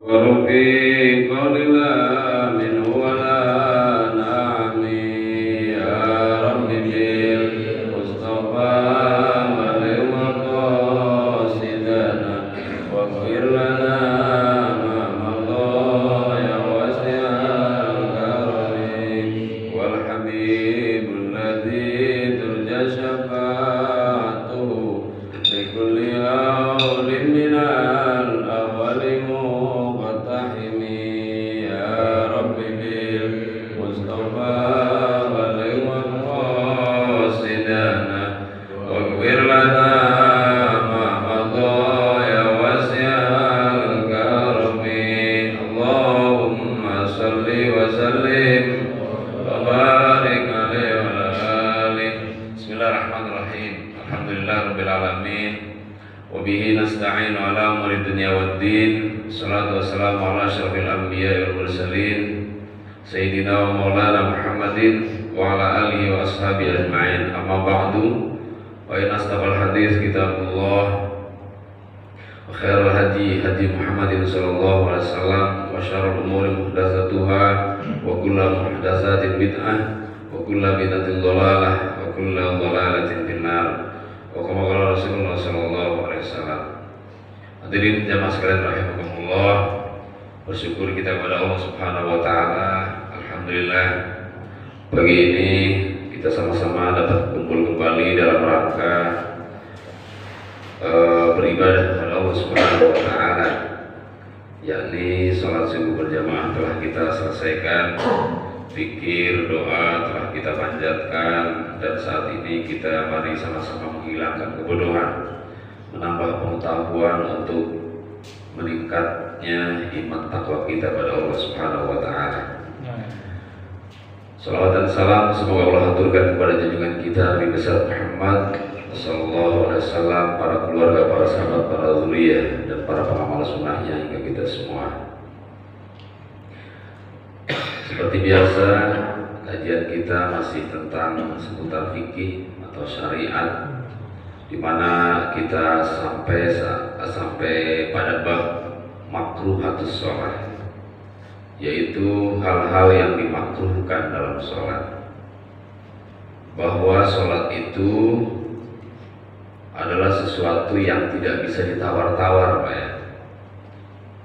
ورفيق لله منه ولا نعمي يا رب بالمصطفى بلغ مقاصدنا واغفر لنا ما مضى يا واسع الكرم والحبيب الذي ترجى شفاعته لكل هول من الأول مقتحم يا رب بالمصطفى بلغ مقاصدنا واغفر لنا ما مضى يا واسع الكرم اللهم صل وسلم وبارك عليه وعلى آله. Bismillahirrahmanirrahim. Alhamdulillahirabbil alamin. Wabihi nasta'inu ala umuri dunya waddin. Salatu wassalamu ala asyrafil anbiya wal mursalin Sayyidina wa maulana Muhammadin wa ala alihi wa ashabihi ajma'in. Amma ba'du. Wa in asdaqal hadis kitabullah wa khairul hadi hadi Muhammadin sallallahu alaihi wasallam wa syarrul umuri muhdatsatuha wa kullu muhdatsatin bid'ah wa kullu bid'atin dhalalah wa kullu dhalalatin finnar. Wa kama qala Rasulullah sallallahu alaihi wasallam. Hadirin jamaah sekalian rahimakumullah, bersyukur kita kepada Allah Subhanahu wa taala. Alhamdulillah pagi ini kita sama-sama dapat kumpul kembali dalam rangka beribadah kepada Allah Subhanahu wa taala, yakni salat subuh berjamaah telah kita selesaikan, zikir, doa telah kita panjatkan, dan saat ini kita mari sama-sama menghilangkan kebodohan, menambah pengetahuan untuk meningkatnya iman takwa kita pada Allah Subhanahu wa taala. Salawat dan salam semoga Allah aturkan kepada junjungan kita Nabi besar Muhammad sallallahu alaihi wasallam, para keluarga, para sahabat, para zuriyah, dan para pengamal sunnahnya hingga kita semua. Seperti biasa, kajian kita masih tentang seputar fikih atau syariat, di mana kita sampai pada bab makruhatus sholat, yaitu hal-hal yang dimakruhkan dalam sholat. Bahwa sholat itu adalah sesuatu yang tidak bisa ditawar-tawar, Pak ya.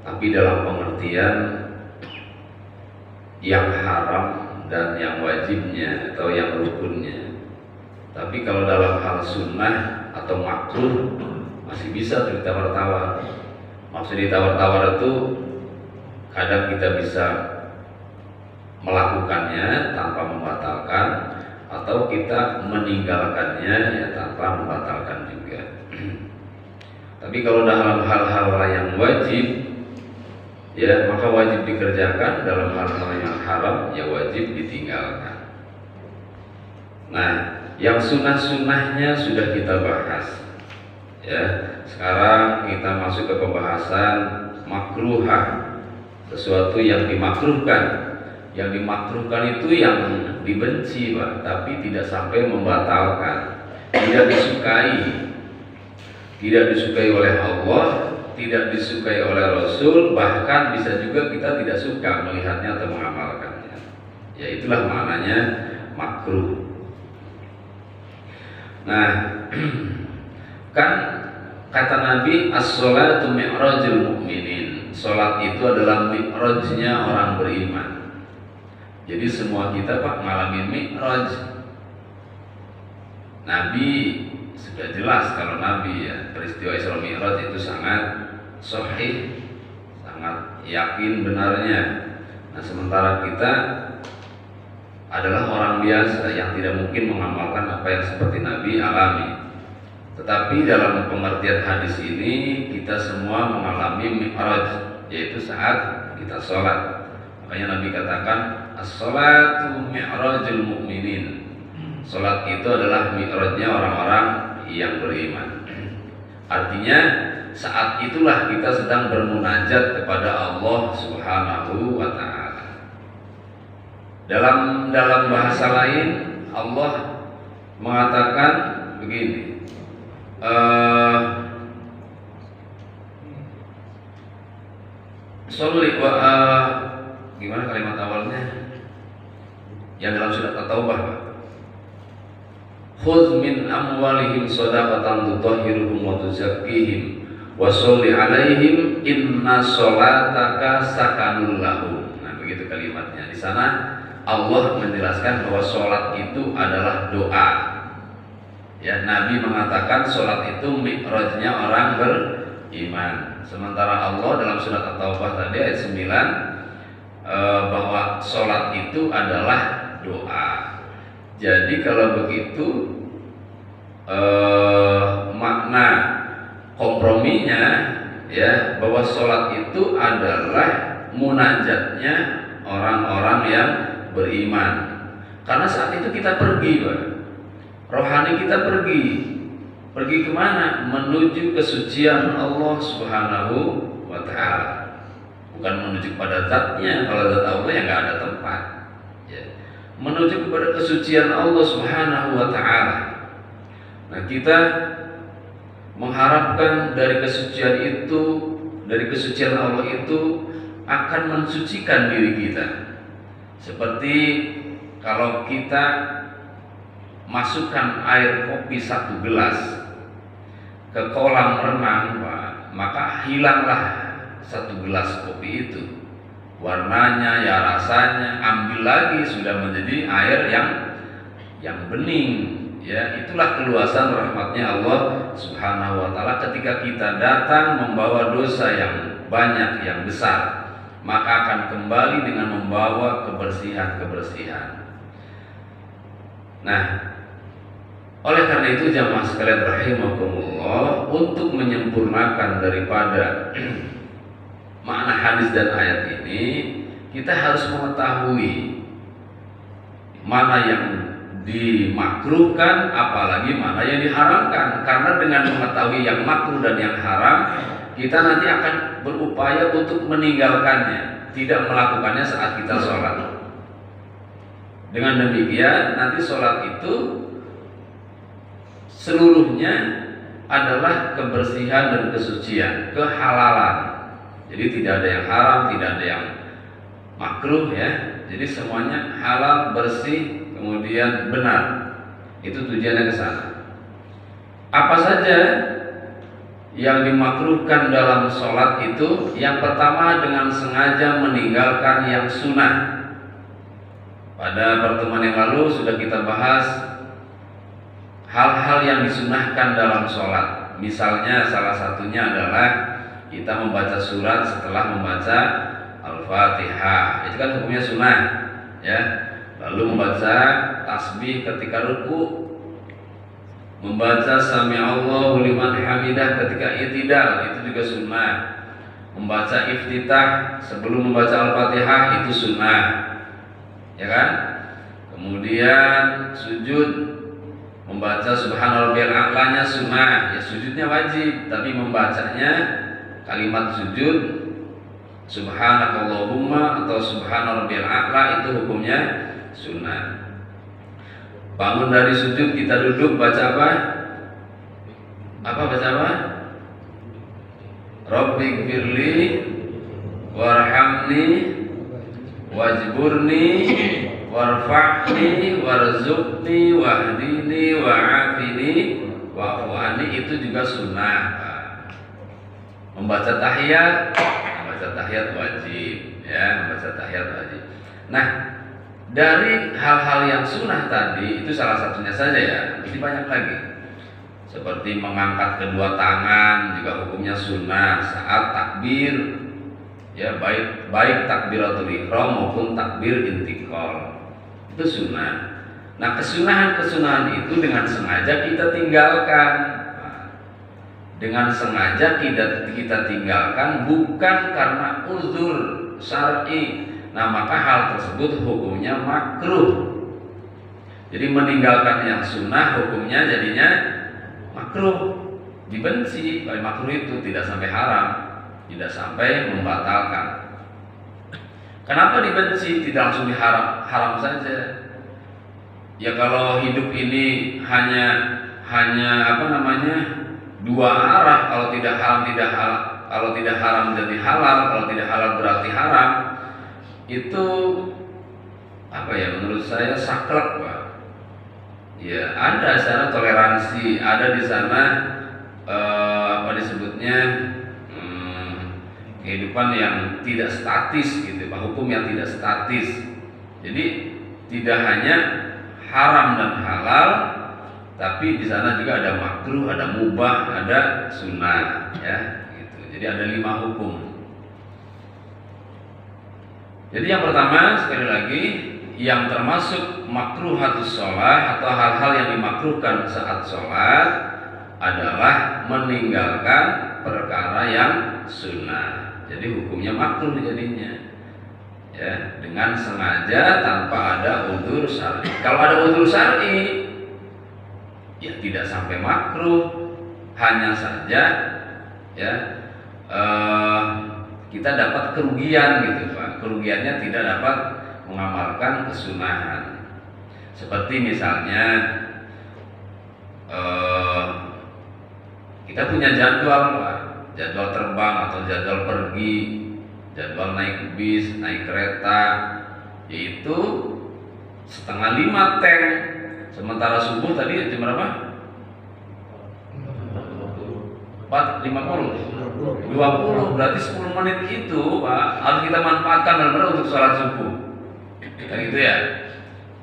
Tapi dalam pengertian yang haram dan yang wajibnya atau yang rukunnya. Tapi kalau dalam hal sunnah atau makruh masih bisa ditawar-tawar. Maksud ditawar-tawar itu kadang kita bisa melakukannya tanpa membatalkan, atau kita meninggalkannya ya tanpa membatalkan juga. Tapi kalau dalam hal-hal yang wajib, ya maka wajib dikerjakan. Dalam hal-hal yang haram ya wajib ditinggalkan. Nah, yang sunnah-sunnahnya sudah kita bahas. Ya, sekarang kita masuk ke pembahasan makruhah, sesuatu yang dimakruhkan. Yang dimakruhkan itu yang dibenci, Pak, tapi tidak sampai membatalkan, tidak disukai, tidak disukai oleh Allah, tidak disukai oleh Rasul, bahkan bisa juga kita tidak suka melihatnya atau mengamalkannya. Ya itulah maknanya makruh. Nah, kan kata Nabi, as-sholatu mi'rajul mu'minin. Sholat itu adalah mi'rajnya orang beriman. Jadi semua kita, Pak, mengalami mi'raj. Nabi sudah jelas kalau Nabi ya, peristiwa Isra Mi'raj itu sangat sahih, sangat yakin benarnya. Nah, sementara kita adalah orang biasa yang tidak mungkin mengamalkan apa yang seperti Nabi alami. Tetapi dalam pengertian hadis ini kita semua mengalami mi'raj, yaitu saat kita sholat. Makanya Nabi katakan as-sholatu mi'rajul mu'minin. Sholat itu adalah mi'rajnya orang-orang yang beriman. Artinya saat itulah kita sedang bermunajat kepada Allah Subhanahu wa ta'ala. Dalam bahasa lain Allah mengatakan begini, Sholli wa gimana kalimat awalnya? Yang dalam surat At-Taubah, Pak. Khudz min amwalihim shadaqatan tutahhiruhum wa tuzakkihim wa sholli 'alaihim inna sholataka sakanun lahum. Nah, begitu kalimatnya. Di sana Allah menjelaskan bahwa sholat itu adalah doa. Ya, Nabi mengatakan sholat itu mi'rajnya orang beriman. Sementara Allah dalam surat At-Taubah tadi ayat 9 bahwa sholat itu adalah doa. Jadi kalau begitu makna komprominya ya bahwa sholat itu adalah munajatnya orang-orang yang beriman. Karena saat itu kita pergi, Pak. Rohani kita pergi kemana? Menuju kesucian Allah Subhanahu wa Ta'ala. Bukan menuju kepada zatnya. Kalau zat Allah ya nggak ada tempat ya. Menuju kepada kesucian Allah Subhanahu wa Ta'ala. Nah, kita mengharapkan dari kesucian itu, dari kesucian Allah itu akan mensucikan diri kita. Seperti kalau kita masukkan air kopi 1 gelas ke kolam renang, Pak, maka hilanglah 1 gelas kopi itu. Warnanya, ya rasanya, ambil lagi sudah menjadi air yang bening. Ya, itulah keluasan rahmatnya Allah Subhanahu wa Ta'ala ketika kita datang membawa dosa yang banyak, yang besar, maka akan kembali dengan membawa kebersihan. Nah, oleh karena itu jamaah sekalian rahimakumullah, untuk menyempurnakan daripada makna hadis dan ayat ini, kita harus mengetahui mana yang dimakruhkan, apalagi mana yang diharamkan. Karena dengan mengetahui yang makruh dan yang haram, kita nanti akan berupaya untuk meninggalkannya, tidak melakukannya saat kita sholat. Dengan demikian nanti sholat itu seluruhnya adalah kebersihan dan kesucian, kehalalan. Jadi tidak ada yang haram, tidak ada yang makruh ya. Jadi semuanya halal, bersih, kemudian benar. Itu tujuannya ke sana. Apa saja yang dimakruhkan dalam sholat itu? Yang pertama, dengan sengaja meninggalkan yang sunnah. Pada pertemuan yang lalu sudah kita bahas hal-hal yang disunahkan dalam sholat. Misalnya salah satunya adalah kita membaca surat setelah membaca Al-Fatihah. Itu kan hukumnya sunnah ya. Lalu membaca tasbih ketika ruku, membaca sami'allahu liman hamidah ketika i'tidal, itu juga sunnah. Membaca iftitah sebelum membaca Al-Fatihah itu sunnah, ya kan? Kemudian sujud, membaca subhanarabbiyal a'lanya sunnah, ya sujudnya wajib, tapi membacanya kalimat sujud subhanakallahumma atau subhanarabbiyal a'la itu hukumnya sunnah. Bangun dari sujud kita duduk baca apa? Baca apa? Rabbighfirli warhamni wajburni warfa'ni warzuqni wahdini wa'afini wa'fu anni, itu juga sunnah. Membaca tahiyat wajib ya, membaca tahiyat wajib. Nah, dari hal-hal yang sunnah tadi itu salah satunya saja ya, masih banyak lagi. Seperti mengangkat kedua tangan juga hukumnya sunnah saat takbir ya, baik takbiratul ihram maupun takbir intiqal, itu sunnah. Nah, kesunahan itu dengan sengaja kita tinggalkan. Dengan sengaja kita tinggalkan bukan karena uzur syar'i. Nah, maka hal tersebut hukumnya makruh. Jadi meninggalkan yang sunnah hukumnya jadinya makruh, dibenci. Makruh itu tidak sampai haram, tidak sampai membatalkan. Kenapa dibenci? Tidak langsung haram saja. Ya kalau hidup ini hanya dua arah, kalau tidak haram tidak kalau tidak haram jadi halal, kalau tidak halal berarti haram, itu apa ya, menurut saya saklek Pak. Ya ada sana toleransi, ada di sana apa disebutnya kehidupan yang tidak statis gitu Pak, hukum yang tidak statis. Jadi tidak hanya haram dan halal, tapi di sana juga ada makruh, ada mubah, ada sunnah, ya, gitu. Jadi ada 5 hukum. Jadi yang pertama sekali lagi, yang termasuk makruhatus sholat atau hal-hal yang dimakruhkan saat sholat adalah meninggalkan perkara yang sunnah. Jadi hukumnya makruh jadinya, ya, dengan sengaja tanpa ada udzur syar'i. Kalau ada udzur syar'i, ya tidak sampai makruh, hanya saja ya kita dapat kerugian gitu Pak. Kerugiannya tidak dapat mengamalkan kesunahan. Seperti misalnya kita punya jadwal Pak, jadwal terbang atau jadwal pergi, jadwal naik bis, naik kereta, yaitu 4:30 tank. Sementara subuh tadi jam berapa? 4:50, 20, berarti 10 menit itu Pak harus kita manfaatkan benar-benar untuk sholat subuh. Kan gitu ya.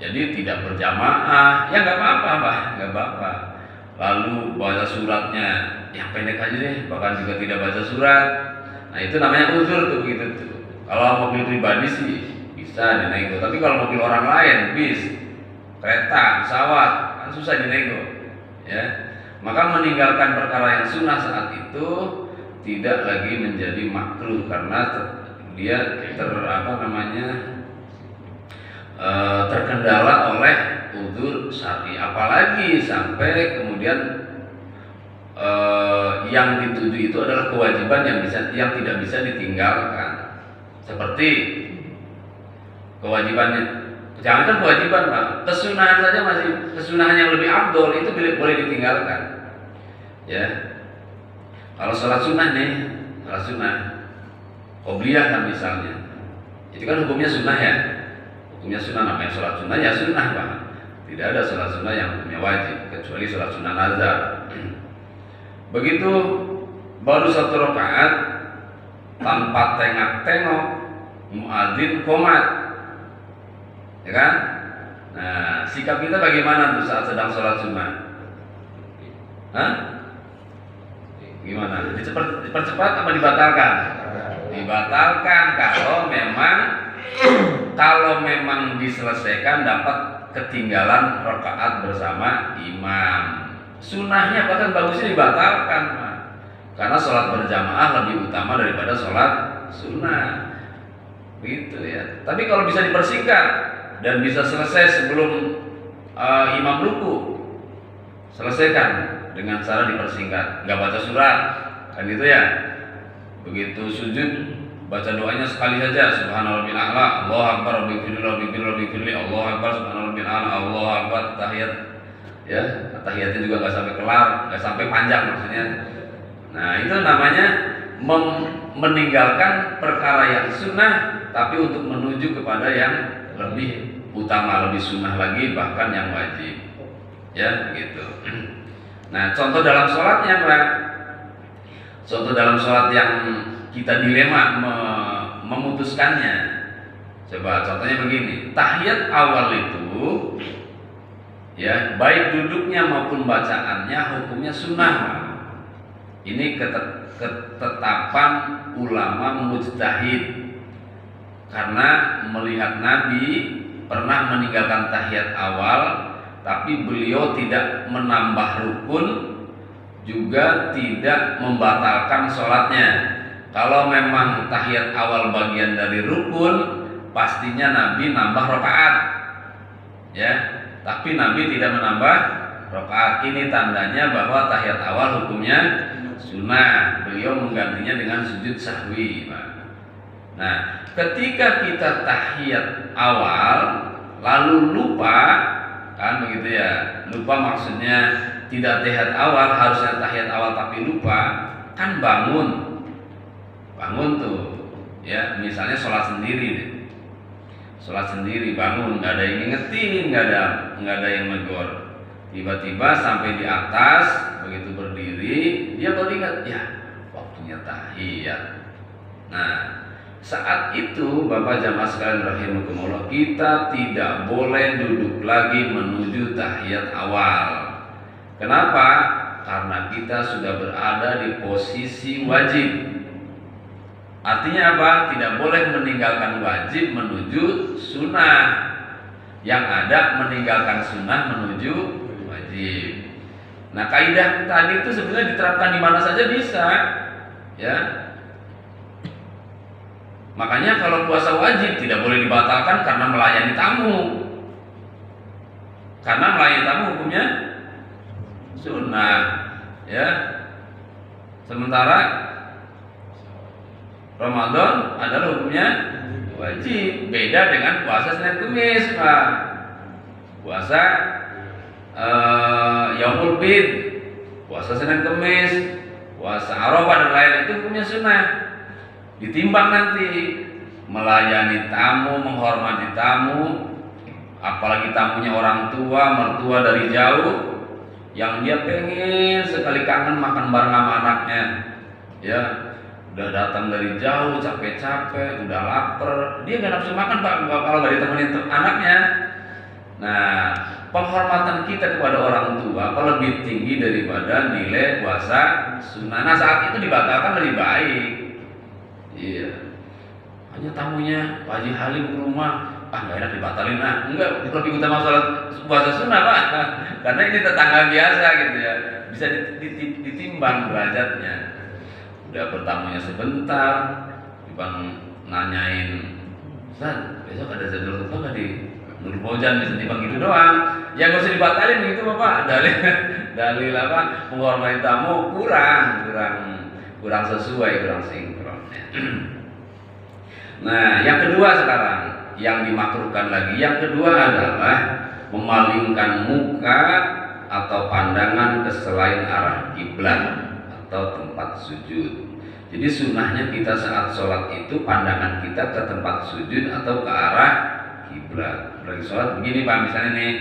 Jadi tidak berjamaah, ya nggak apa-apa Pak, nggak apa-apa. Lalu baca suratnya yang pendek aja deh, bahkan juga tidak baca surat. Nah itu namanya uzur tuh gitu tuh. Kalau mobil pribadi sih bisa dinego, tapi kalau mobil orang lain, bis, kereta, pesawat, kan susah dinego, ya. Maka meninggalkan perkara yang sunnah saat itu tidak lagi menjadi makruh karena dia terkendala oleh udzur syar'i. Apalagi sampai kemudian yang dituju itu adalah kewajiban yang tidak bisa ditinggalkan. Seperti kewajibannya, jangankan kewajiban Pak, kesunahan saja masih, kesunahan yang lebih afdol itu boleh ditinggalkan. Ya, kalau sholat sunnah nih, sholat sunnah, qobliyah kan misalnya, itu kan hukumnya sunnah ya, hukumnya sunnah, namanya sholat sunnah ya sunnah Pak. Tidak ada sholat sunnah yang hukumnya wajib kecuali sholat sunnah nazar. Begitu baru 1 rakaat tanpa tengok-tengok, muadzin qomat, ya kan? Nah, sikap kita bagaimana tuh saat sedang sholat sunnah? Hah? Gimana? Dipercepat apa dibatalkan? Dibatalkan kalau memang diselesaikan dapat ketinggalan rakaat bersama imam. Sunnahnya bahkan bagusnya dibatalkan, Pak. Karena sholat berjamaah lebih utama daripada sholat sunnah. Begitu ya. Tapi kalau bisa dipersingkat dan bisa selesai sebelum imam ruku, selesaikan dengan cara dipersingkat, nggak baca surat, kan gitu ya. Begitu sujud, baca doanya sekali saja, subhanallahil a'la, Allahu akbar, rabbil Allahu akbar, subhanallahil a'la, Allahu akbar, tahiyat, ya, tahiyatnya juga nggak sampai kelar, nggak sampai panjang maksudnya. Nah itu namanya meninggalkan perkara yang sunnah, tapi untuk menuju kepada yang lebih utama, lebih sunnah lagi, bahkan yang wajib, ya begitu. Nah, contoh dalam sholatnya Pak, contoh dalam sholat yang kita dilema memutuskannya. Coba contohnya begini, tahiyat awal itu, ya baik duduknya maupun bacaannya hukumnya sunnah. Ini ketetapan ulama mujtahid, karena melihat Nabi pernah meninggalkan tahiyat awal, tapi beliau tidak menambah rukun, juga tidak membatalkan sholatnya. Kalau memang tahiyat awal bagian dari rukun, pastinya Nabi nambah rakaat, ya. Tapi Nabi tidak menambah rakaat. Ini tandanya bahwa tahiyat awal hukumnya sunnah. Beliau menggantinya dengan sujud sahwi, Pak. Nah, ketika kita tahiyat awal lalu lupa, kan begitu ya, lupa maksudnya tidak tahiyat awal, harusnya tahiyat awal tapi lupa, kan bangun bangun tuh, ya misalnya sholat sendiri deh. Sholat sendiri bangun, nggak ada yang ngingetin, nggak ada yang negor. Tiba-tiba sampai di atas, begitu berdiri, dia baru ingat, ya waktunya tahiyat. Nah, saat itu Bapak jamaah sekalian rahimakumullah, kita tidak boleh duduk lagi menuju tahiyat awal. Kenapa? Karena kita sudah berada di posisi wajib. Artinya apa? Tidak boleh meninggalkan wajib menuju sunnah. Yang ada meninggalkan sunnah menuju wajib. Nah, kaidah tadi itu sebenarnya diterapkan di mana saja bisa, ya. Makanya kalau puasa wajib tidak boleh dibatalkan karena melayani tamu. Karena melayani tamu hukumnya sunnah, ya. Sementara Ramadan adalah hukumnya wajib. Beda dengan puasa Senin Kamis, Pak. Puasa Yaumul Bid, puasa Senin Kamis, puasa Arafah dan lain itu hukumnya sunnah. Ditimbang nanti melayani tamu, menghormati tamu, apalagi tamunya orang tua, mertua dari jauh, yang dia pengen sekali kangen makan bareng sama anaknya, ya udah datang dari jauh, capek-capek, udah lapar, dia nggak nafsu makan Pak kalau nggak ditemenin anaknya. Nah, penghormatan kita kepada orang tua lebih tinggi daripada nilai puasa sunnah. Nah, saat itu dibatalkan lebih baik. Iya. Hanya tamunya Pak Haji Halim ke rumah, nggak enak dibatalin, enggak, lebih utama sholat puasa sunnah Pak. Karena ini tetangga biasa gitu ya, bisa ditimbang derajatnya. Udah bertamunya sebentar, Bang nanyain, Ustaz, besok ada jadwal khutbah nggak di Nur Mojan, bisa ditimbang gitu doang. Ya nggak usah dibatalin begitu Bapak. Dalil apa? Menghormati tamu kurang sesuai, kurang sinkron. Nah, yang kedua sekarang yang dimakruhkan lagi. Yang kedua adalah memalingkan muka atau pandangan ke selain arah kiblat atau tempat sujud. Jadi sunnahnya kita saat sholat itu pandangan kita ke tempat sujud atau ke arah kiblat. Lagi sholat begini Pak, misalnya nih,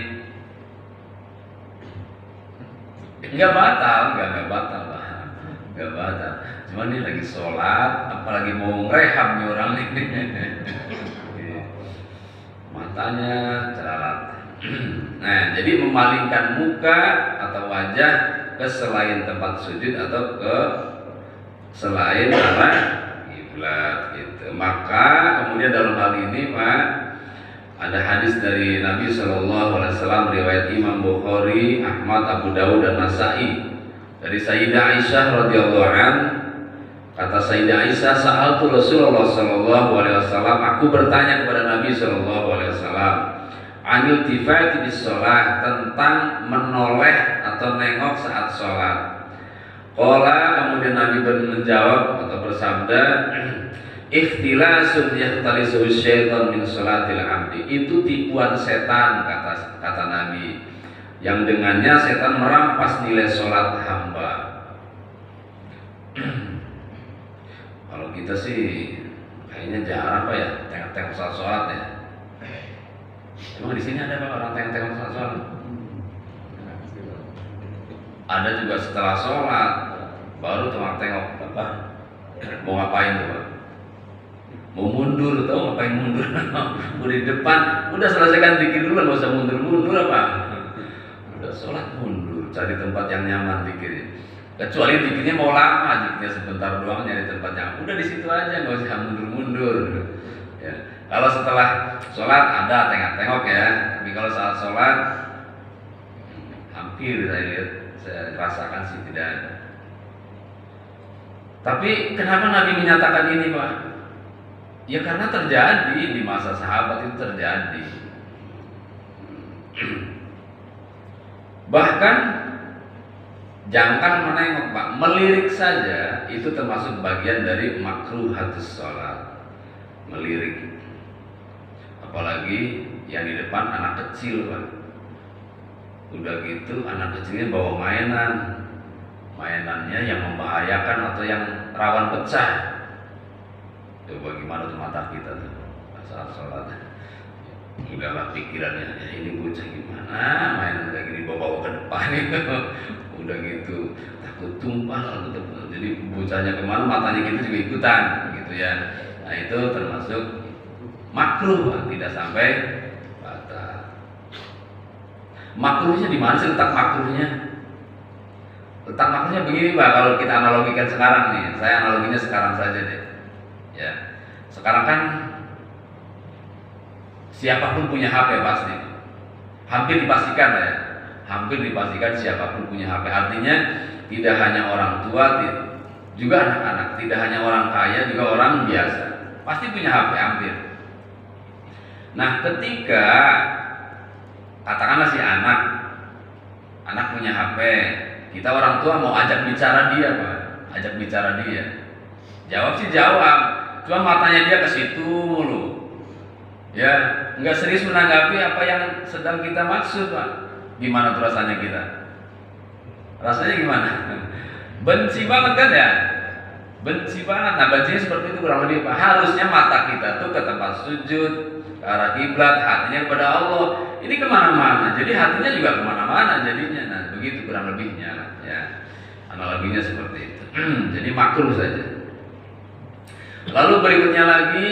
nggak batal Pak, nggak batal. Cuman ini lagi sholat, apalagi mau ngerehab nih orang ini, matanya ceralat. Nah, jadi memalingkan muka atau wajah ke selain tempat sujud atau ke selain arah kiblat gitu. Maka kemudian dalam hal ini Pak, ada hadis dari Nabi SAW riwayat Imam Bukhari, Ahmad, Abu Dawud dan Nasai dari Sayyidah Aisyah radhiyallahu an. Kata Sayyidah Aisyah, sa'altu Rasulullah SAW, aku bertanya kepada Nabi SAW, anil tifati bis sholat, tentang menoleh atau nengok saat sholat. Qala, kemudian Nabi menjawab atau bersabda, ikhtilasun yahtalisu syaitan min sholatil abdi, itu tipuan setan, kata Nabi, yang dengannya setan merampas nilai sholat hamba. Kalau kita sih kayaknya jarang Pak ya tengok-tengok saat sholat ya. Emang di sini ada Pak orang tengok-tengok saat sholat? Ada juga setelah sholat baru tengok apa? Mau ngapain tuh Pak? Mau mundur, tahu ngapain mundur? Udah di depan, udah selesaikan zikir dulu, nggak usah mundur apa? Udah sholat mundur, cari tempat yang nyaman zikirnya. Kecuali zikirnya mau lama, zikirnya sebentar doang, nyari tempat yang udah di situ aja, nggak usah mundur-mundur. Ya. Kalau setelah sholat ada tengok-tengok ya, tapi kalau saat sholat hampir saya rasakan sih tidak ada. Tapi kenapa Nabi menyatakan ini Pak? Ya karena terjadi di masa sahabat itu terjadi. Bahkan jangan menengok Pak, melirik saja itu termasuk bagian dari makruhatus sholat. Melirik, apalagi yang di depan anak kecil Pak. Udah gitu anak kecilnya bawa mainannya yang membahayakan atau yang rawan pecah. Coba gimana tuh mata kita tuh saat sholat. Udahlah pikirannya, ya ini bocah gimana main kayak gini bawa ke depan itu. Udah gitu takut tumpah gitu. Jadi bocahnya kemana matanya kita juga ikutan gitu ya. Nah itu termasuk makruh, tidak sampai batal. Makruhnya di mana sih letak makruhnya? Letak makruhnya begini Pak, kalau kita analogikan sekarang nih, saya analoginya sekarang saja deh. Ya, sekarang kan siapapun punya HP pasti, hampir dipastikan ya, hampir dipastikan siapapun punya HP. Artinya tidak hanya orang tua, juga anak-anak, tidak hanya orang kaya, juga orang biasa, pasti punya HP hampir. Nah, ketika katakanlah si anak punya HP, kita orang tua mau ajak bicara dia, Pak, ajak bicara dia, jawab sih jawab, cuma matanya dia ke situ mulu. Ya, nggak serius menanggapi apa yang sedang kita maksud, Pak. Gimana tuh rasanya kita? Rasanya gimana? Benci banget kan ya? Benci banget. Nah, bencinya seperti itu kurang lebih, Pak. Harusnya mata kita tuh ke tempat sujud, ke arah kiblat, hatinya kepada Allah. Ini kemana-mana. Jadi hatinya juga kemana-mana jadinya. Nah, begitu kurang lebihnya, ya. Analoginya seperti itu. Jadi makruh saja. Lalu berikutnya lagi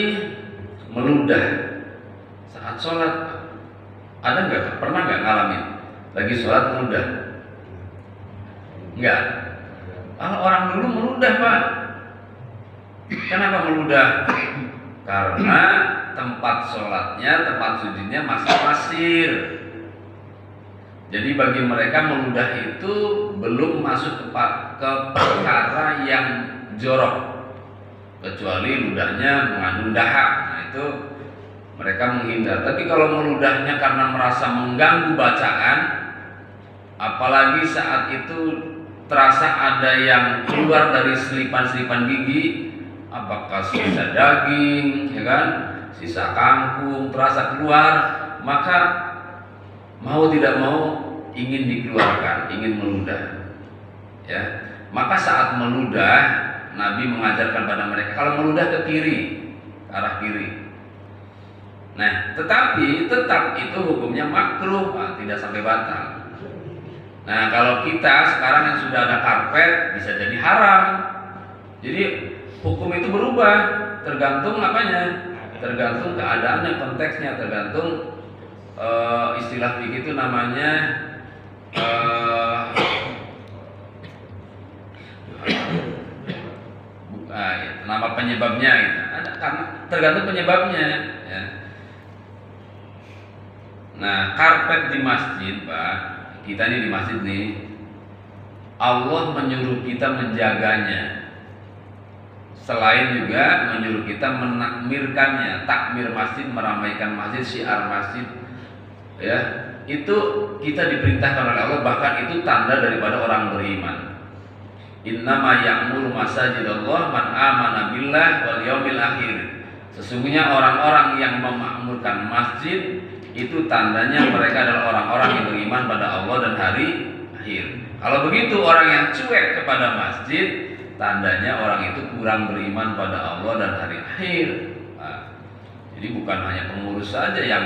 meludah saat sholat. Ada nggak? Pernah nggak ngalamin lagi sholat meludah? Enggak. Kalau orang dulu meludah, Pak. Kenapa meludah? Karena tempat sholatnya, tempat sujudnya masih pasir. Jadi bagi mereka meludah itu belum masuk ke perkara yang jorok, kecuali ludahnya mengandung dahak. Nah itu mereka menghindar. Tapi kalau meludahnya karena merasa mengganggu bacaan, apalagi saat itu terasa ada yang keluar dari selipan-selipan gigi, apakah sisa daging, ya kan, sisa kangkung terasa keluar, maka mau tidak mau ingin dikeluarkan, ingin meludah. Ya, maka saat meludah, Nabi mengajarkan pada mereka kalau meludah ke kiri, ke arah kiri. Nah, tetapi tetap itu hukumnya makruh, tidak sampai batal. Nah, kalau kita sekarang yang sudah ada karpet bisa jadi haram. Jadi hukum itu berubah tergantung apanya? Tergantung keadaannya, konteksnya, tergantung istilah fikih itu namanya nama penyebabnya gitu. Ada karena tergantung penyebabnya ya. Nah, karpet di masjid, Pak, kita ini di masjid nih, Allah menyuruh kita menjaganya. Selain juga menyuruh kita menakmirkannya, takmir masjid, meramaikan masjid, syiar masjid. Ya, itu kita diperintahkan oleh Allah, bahkan itu tanda daripada orang beriman. Innama ya'muru masajidallah man amana billah wal yaumil akhir. Sesungguhnya orang-orang yang memakmurkan masjid itu tandanya mereka adalah orang-orang yang beriman pada Allah dan hari akhir. Kalau begitu orang yang cuek kepada masjid, tandanya orang itu kurang beriman pada Allah dan hari akhir. Nah, jadi bukan hanya pengurus saja yang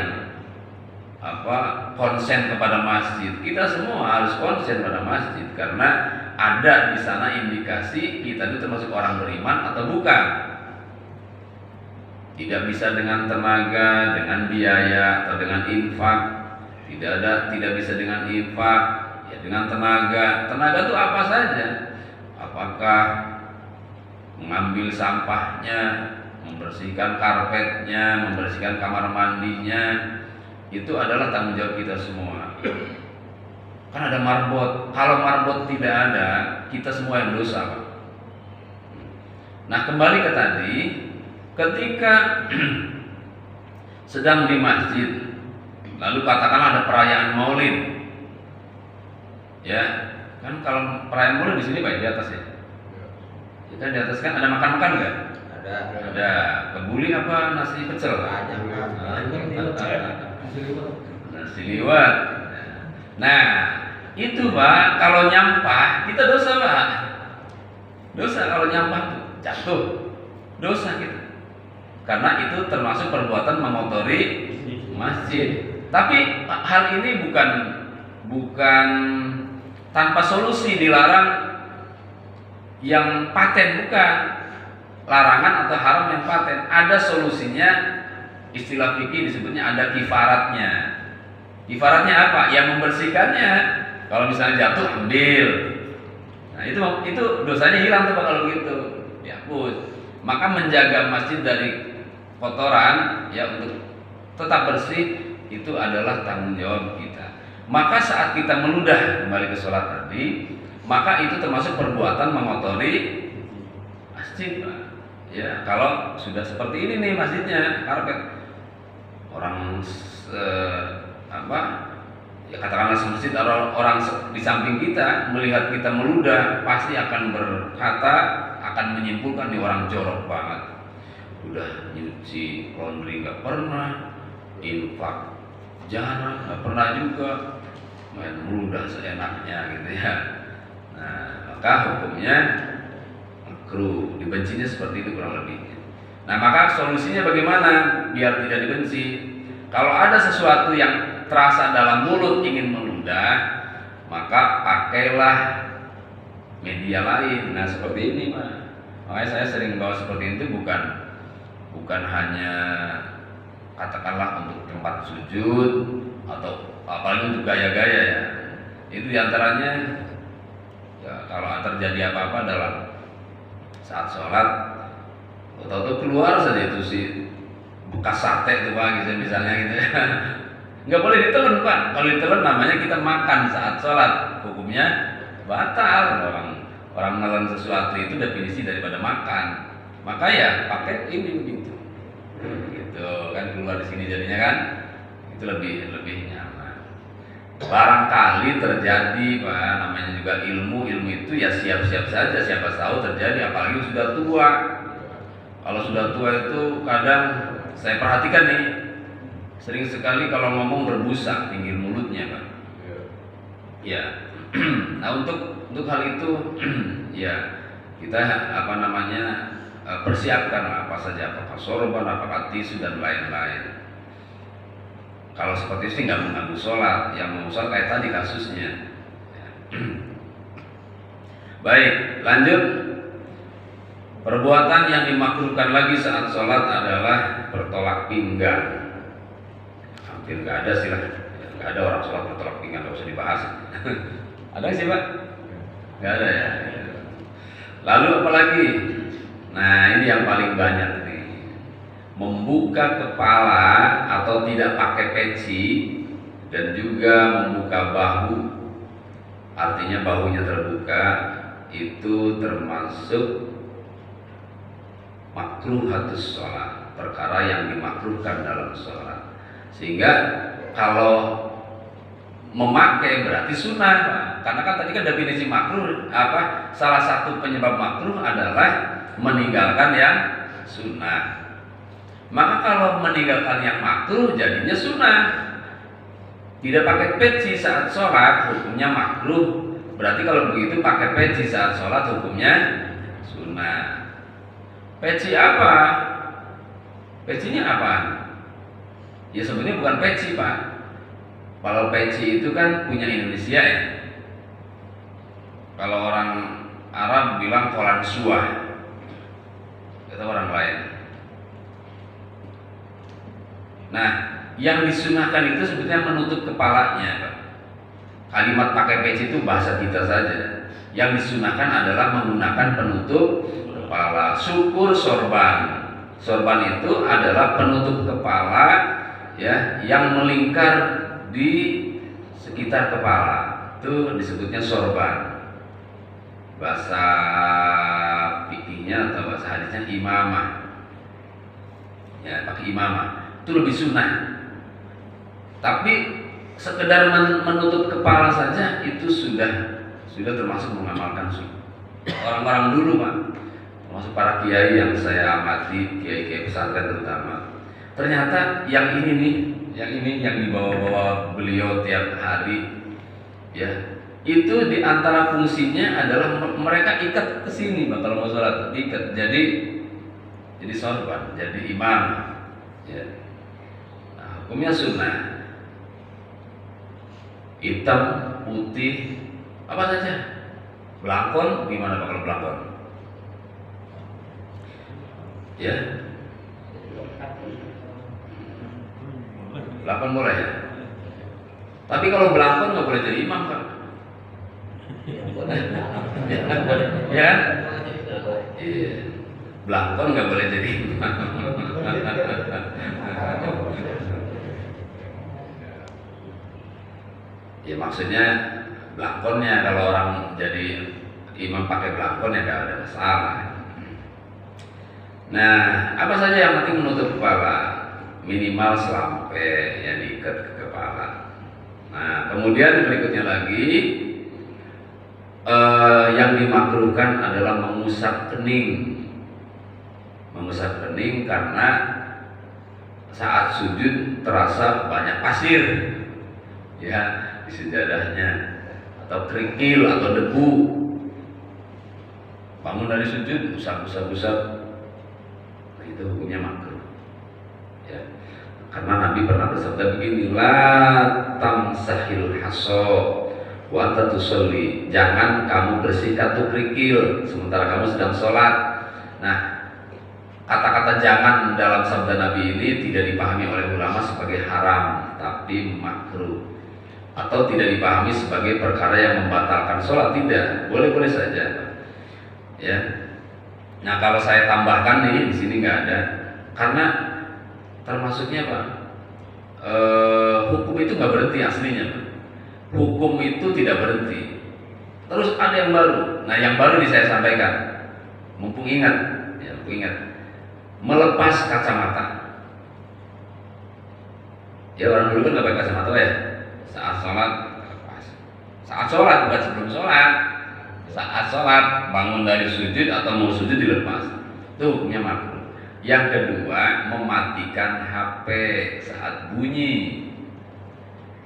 konsen kepada masjid. Kita semua harus konsen pada masjid karena ada di sana indikasi kita itu termasuk orang beriman atau bukan. Tidak bisa dengan tenaga, dengan biaya atau dengan infak. Tidak bisa dengan infak, ya dengan tenaga. Tenaga itu apa saja? Apakah mengambil sampahnya, membersihkan karpetnya, membersihkan kamar mandinya, itu adalah tanggung jawab kita semua. Kan ada marbot. Kalau marbot tidak ada, kita semua yang dosa, Pak. Nah, kembali ke tadi, ketika sedang di masjid, lalu katakanlah ada perayaan Maulid, ya kan, kalau perayaan Maulid di sini baik di atas ya. Kita di atas kan ada makan-makan nggak? Ada. Kebuli apa nasi pecel? Nasi liwet. Nah, itu Pak, kalau nyampah kita dosa, Pak. Dosa kalau nyampah tuh jatuh. Dosa kita. karena itu termasuk perbuatan mengotori masjid. Tapi hal ini bukan tanpa solusi, dilarang yang paten, bukan larangan atau haram yang paten. Ada solusinya, istilah fikih disebutnya ada kifaratnya. Kifaratnya apa? Yang membersihkannya. Kalau misalnya jatuh, ambil. Nah itu dosanya hilang tuh kalau gitu, dihapus. Maka menjaga masjid dari kotoran ya untuk tetap bersih itu adalah tanggung jawab kita. Maka saat kita meludah kembali ke sholat tadi, maka itu termasuk perbuatan mengotori masjid, Pak. Ya, kalau sudah seperti ini nih masjidnya, karpet orang ya katakanlah semasjid orang di samping kita melihat kita meludah, pasti akan berkata, akan menyimpulkan nih orang jorok banget. Udah nyuci laundry nggak pernah, infak jarang, nggak pernah juga, main meludah seenaknya gitu ya. Nah, maka hukumnya makruh, dibencinya seperti itu kurang lebih. Nah, maka solusinya bagaimana biar tidak dibenci? Kalau ada sesuatu yang terasa dalam mulut ingin meludah, maka pakailah media lain. Nah, seperti ini, Pak. Makanya saya sering bawa seperti itu, bukan hanya katakanlah untuk tempat sujud atau apalagi untuk gaya-gaya ya. Itu diantaranya ya, kalau terjadi apa-apa dalam saat sholat, atau keluar saja itu sih bekas sate itu Pak, gitu misalnya gitu ya. Nggak boleh ditelan Pak. Kalau ditelan namanya kita makan saat sholat, hukumnya batal. Orang nelen sesuatu itu definisi daripada makan. Maka ya pakai ini gitu kan, keluar di sini jadinya kan itu lebih nyaman. Barangkali terjadi Pak, namanya juga ilmu itu ya siap-siap saja, siapa tahu terjadi, apalagi sudah tua. Kalau sudah tua itu kadang saya perhatikan nih, sering sekali kalau ngomong berbusa pinggir mulutnya Pak. Ya. Nah untuk hal itu ya kita persiapkan apa saja, apakah sorban, apakah tisu dan lain-lain. Kalau seperti itu nggak mengganggu sholat, yang mau sholat kayak tadi kasusnya. Baik, lanjut. Perbuatan yang dimakruhkan lagi saat sholat adalah bertolak pinggang. Hampir nggak ada sih lah, nggak ada orang sholat bertolak pinggang, nggak usah dibahas. Ada sih Pak? Nggak ada ya. Lalu apalagi? Nah ini yang paling banyak nih, membuka kepala atau tidak pakai peci dan juga membuka bahu, artinya bahunya terbuka, itu termasuk makruhatus sholat, perkara yang dimakruhkan dalam sholat. Sehingga kalau memakai berarti sunnah Pak. Karena kan tadi kan definisi makruh salah satu penyebab makruh adalah meninggalkan yang sunnah. Maka kalau meninggalkan yang makruh jadinya sunnah. Tidak pakai peci saat sholat hukumnya makruh. Berarti kalau begitu pakai peci saat sholat hukumnya sunnah. Peci apa? Pecinya apa? Ya sebenarnya bukan peci Pak. Kalau peci itu kan punya Indonesia ya. Kalau orang Arab bilang kolan suah, kata orang lain. Nah, yang disunahkan itu sebetulnya menutup kepalanya Pak. Kalimat pakai peci itu bahasa kita saja. Yang disunahkan adalah menggunakan penutup kepala. Syukur sorban. Sorban itu adalah penutup kepala ya, yang melingkar di sekitar kepala. Itu disebutnya sorban. Bahasa fikihnya atau bahasa hadisnya imamah. Ya, pakai imamah. Itu lebih sunnah. Tapi sekedar menutup kepala saja itu sudah termasuk mengamalkan sunnah. Orang-orang dulu Pak, termasuk para kiai yang saya amati, kiai-kiai pesantren terutama, ternyata yang ini yang dibawa-bawa beliau tiap hari ya, itu diantara fungsinya adalah mereka ikat ke sini Pak, kalau mau sholat ikat. Jadi jadi sorban, jadi imam. Ya. Nah, hukumnya sunnah. Hitam, putih, apa saja. Belangkon, gimana Pak kalau belangkon? Ya. Belangkon boleh ya. Tapi kalau belangkon nggak boleh jadi imam kan? Ya. Iya. Belangkon nggak boleh jadi imam. Ya maksudnya belangkonnya, kalau orang jadi imam pakai belangkon ya nggak ada masalah. Nah, apa saja yang penting menutup kepala, minimal selampe yang diikat ke kepala. Nah, kemudian berikutnya lagi yang dimakruhkan adalah mengusap kening. Mengusap kening karena saat sujud terasa banyak pasir, ya, di sejadahnya, atau kerikil atau debu. Bangun dari sujud, usap. Nah, itu hukumnya makruh. Ya. Karena Nabi pernah bersabda begini, la tamsahil haso wa anta tusolli. Jangan kamu bersihkan tuh kerikil sementara kamu sedang sholat. Nah, kata-kata jangan dalam sabda Nabi ini tidak dipahami oleh ulama sebagai haram, tapi makruh, atau tidak dipahami sebagai perkara yang membatalkan sholat. Tidak, boleh-boleh saja. Ya. Nah, kalau saya tambahkan nih, di sini nggak ada, karena termasuknya Pak, hukum itu nggak berhenti aslinya Pak. Hukum itu tidak berhenti. Terus ada yang baru. Nah, yang baru ini saya sampaikan, mumpung ingat, ya, mumpung ingat, melepas kacamata. Ya, orang dulu kan nggak pakai kacamata ya. Saat sholat lepas. Saat sholat, bukan sebelum sholat. Saat sholat, bangun dari sujud atau mau sujud dilepas. Itu hukumnya makruh. Yang kedua, mematikan HP saat bunyi.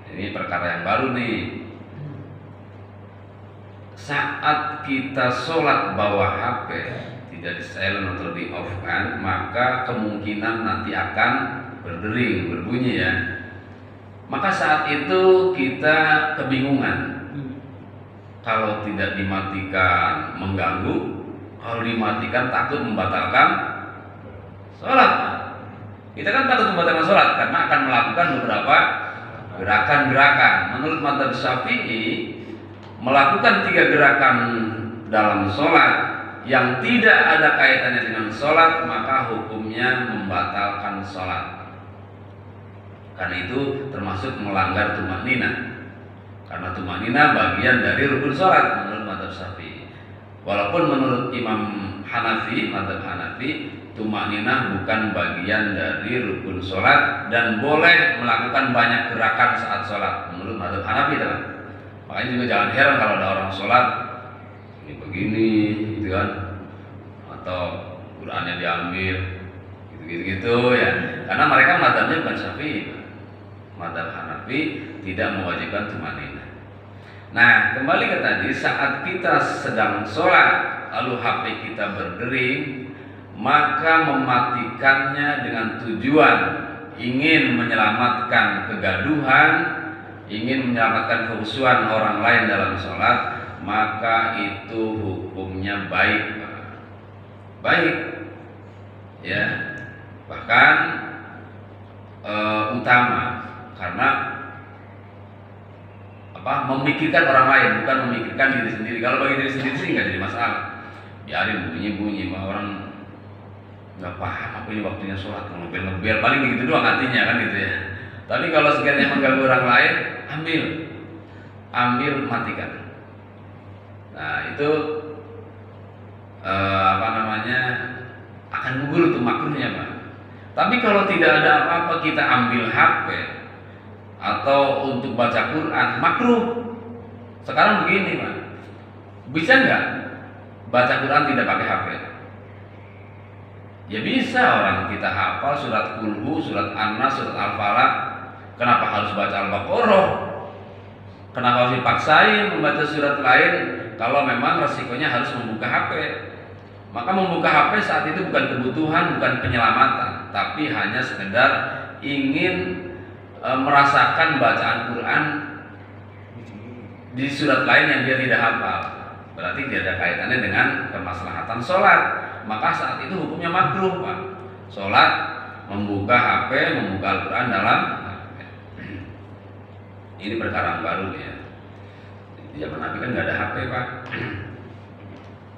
Ini perkara yang baru nih. Saat kita sholat bawa HP, tidak di silent atau di off kan, maka kemungkinan nanti akan berdering, berbunyi ya. Maka saat itu kita kebingungan. Kalau tidak dimatikan mengganggu, kalau dimatikan takut membatalkan sholat. Kita kan takut membatalkan sholat karena akan melakukan beberapa gerakan-gerakan. Menurut mazhab Syafi'i, melakukan 3 gerakan dalam sholat yang tidak ada kaitannya dengan sholat, maka hukumnya membatalkan sholat. Karena itu termasuk melanggar tumakninah. Karena tumakninah bagian dari rukun sholat menurut mazhab Syafi'i. Walaupun menurut Imam Hanafi, mazhab Hanafi, tumakninah bukan bagian dari rukun sholat dan boleh melakukan banyak gerakan saat sholat menurut mazhab Hanafi teman. Makanya juga jangan heran kalau ada orang sholat ini begini, gitu kan, atau Qurannya diambil, gitu ya. Karena mereka mazhabnya bukan Syafi'i. Mazhab Hanafi tidak mewajibkan tumakninah. Nah, kembali ke tadi, saat kita sedang sholat lalu HP kita berdering, maka mematikannya dengan tujuan ingin menyelamatkan kegaduhan, ingin menyelamatkan kekhusyuan orang lain dalam sholat, maka itu hukumnya baik, ya, bahkan utama. Karena memikirkan orang lain, bukan memikirkan diri sendiri. Kalau bagi diri sendiri sih nggak jadi masalah, biarin bunyi mah orang nggak paham apa ini waktunya sholat, ngebel paling begitu doang artinya kan gitu ya. Tapi kalau sekiranya mengganggu orang lain, ambil matikan. Nah itu akan gugur tuh makruhnya Pak. Tapi kalau tidak ada apa-apa kita ambil HP atau untuk baca Quran, makruh. Sekarang begini Pak, bisa nggak baca Quran tidak pakai HP? Ya bisa, orang kita hafal surat Kulhu, surat An-Nas, surat Al-Falaq. Kenapa harus baca Al-Baqarah? Kenapa harus dipaksain membaca surat lain kalau memang resikonya harus membuka HP? Maka membuka HP saat itu bukan kebutuhan, bukan penyelamatan, tapi hanya sekedar ingin merasakan bacaan Quran di surat lain yang dia tidak hafal. Berarti tidak ada kaitannya dengan kemaslahatan sholat. Maka saat itu hukumnya makruh, Pak. Sholat membuka HP, membuka Al-Quran dalam HP. Ini perkara baru ya. Di zaman Nabi kan nggak ada HP, Pak.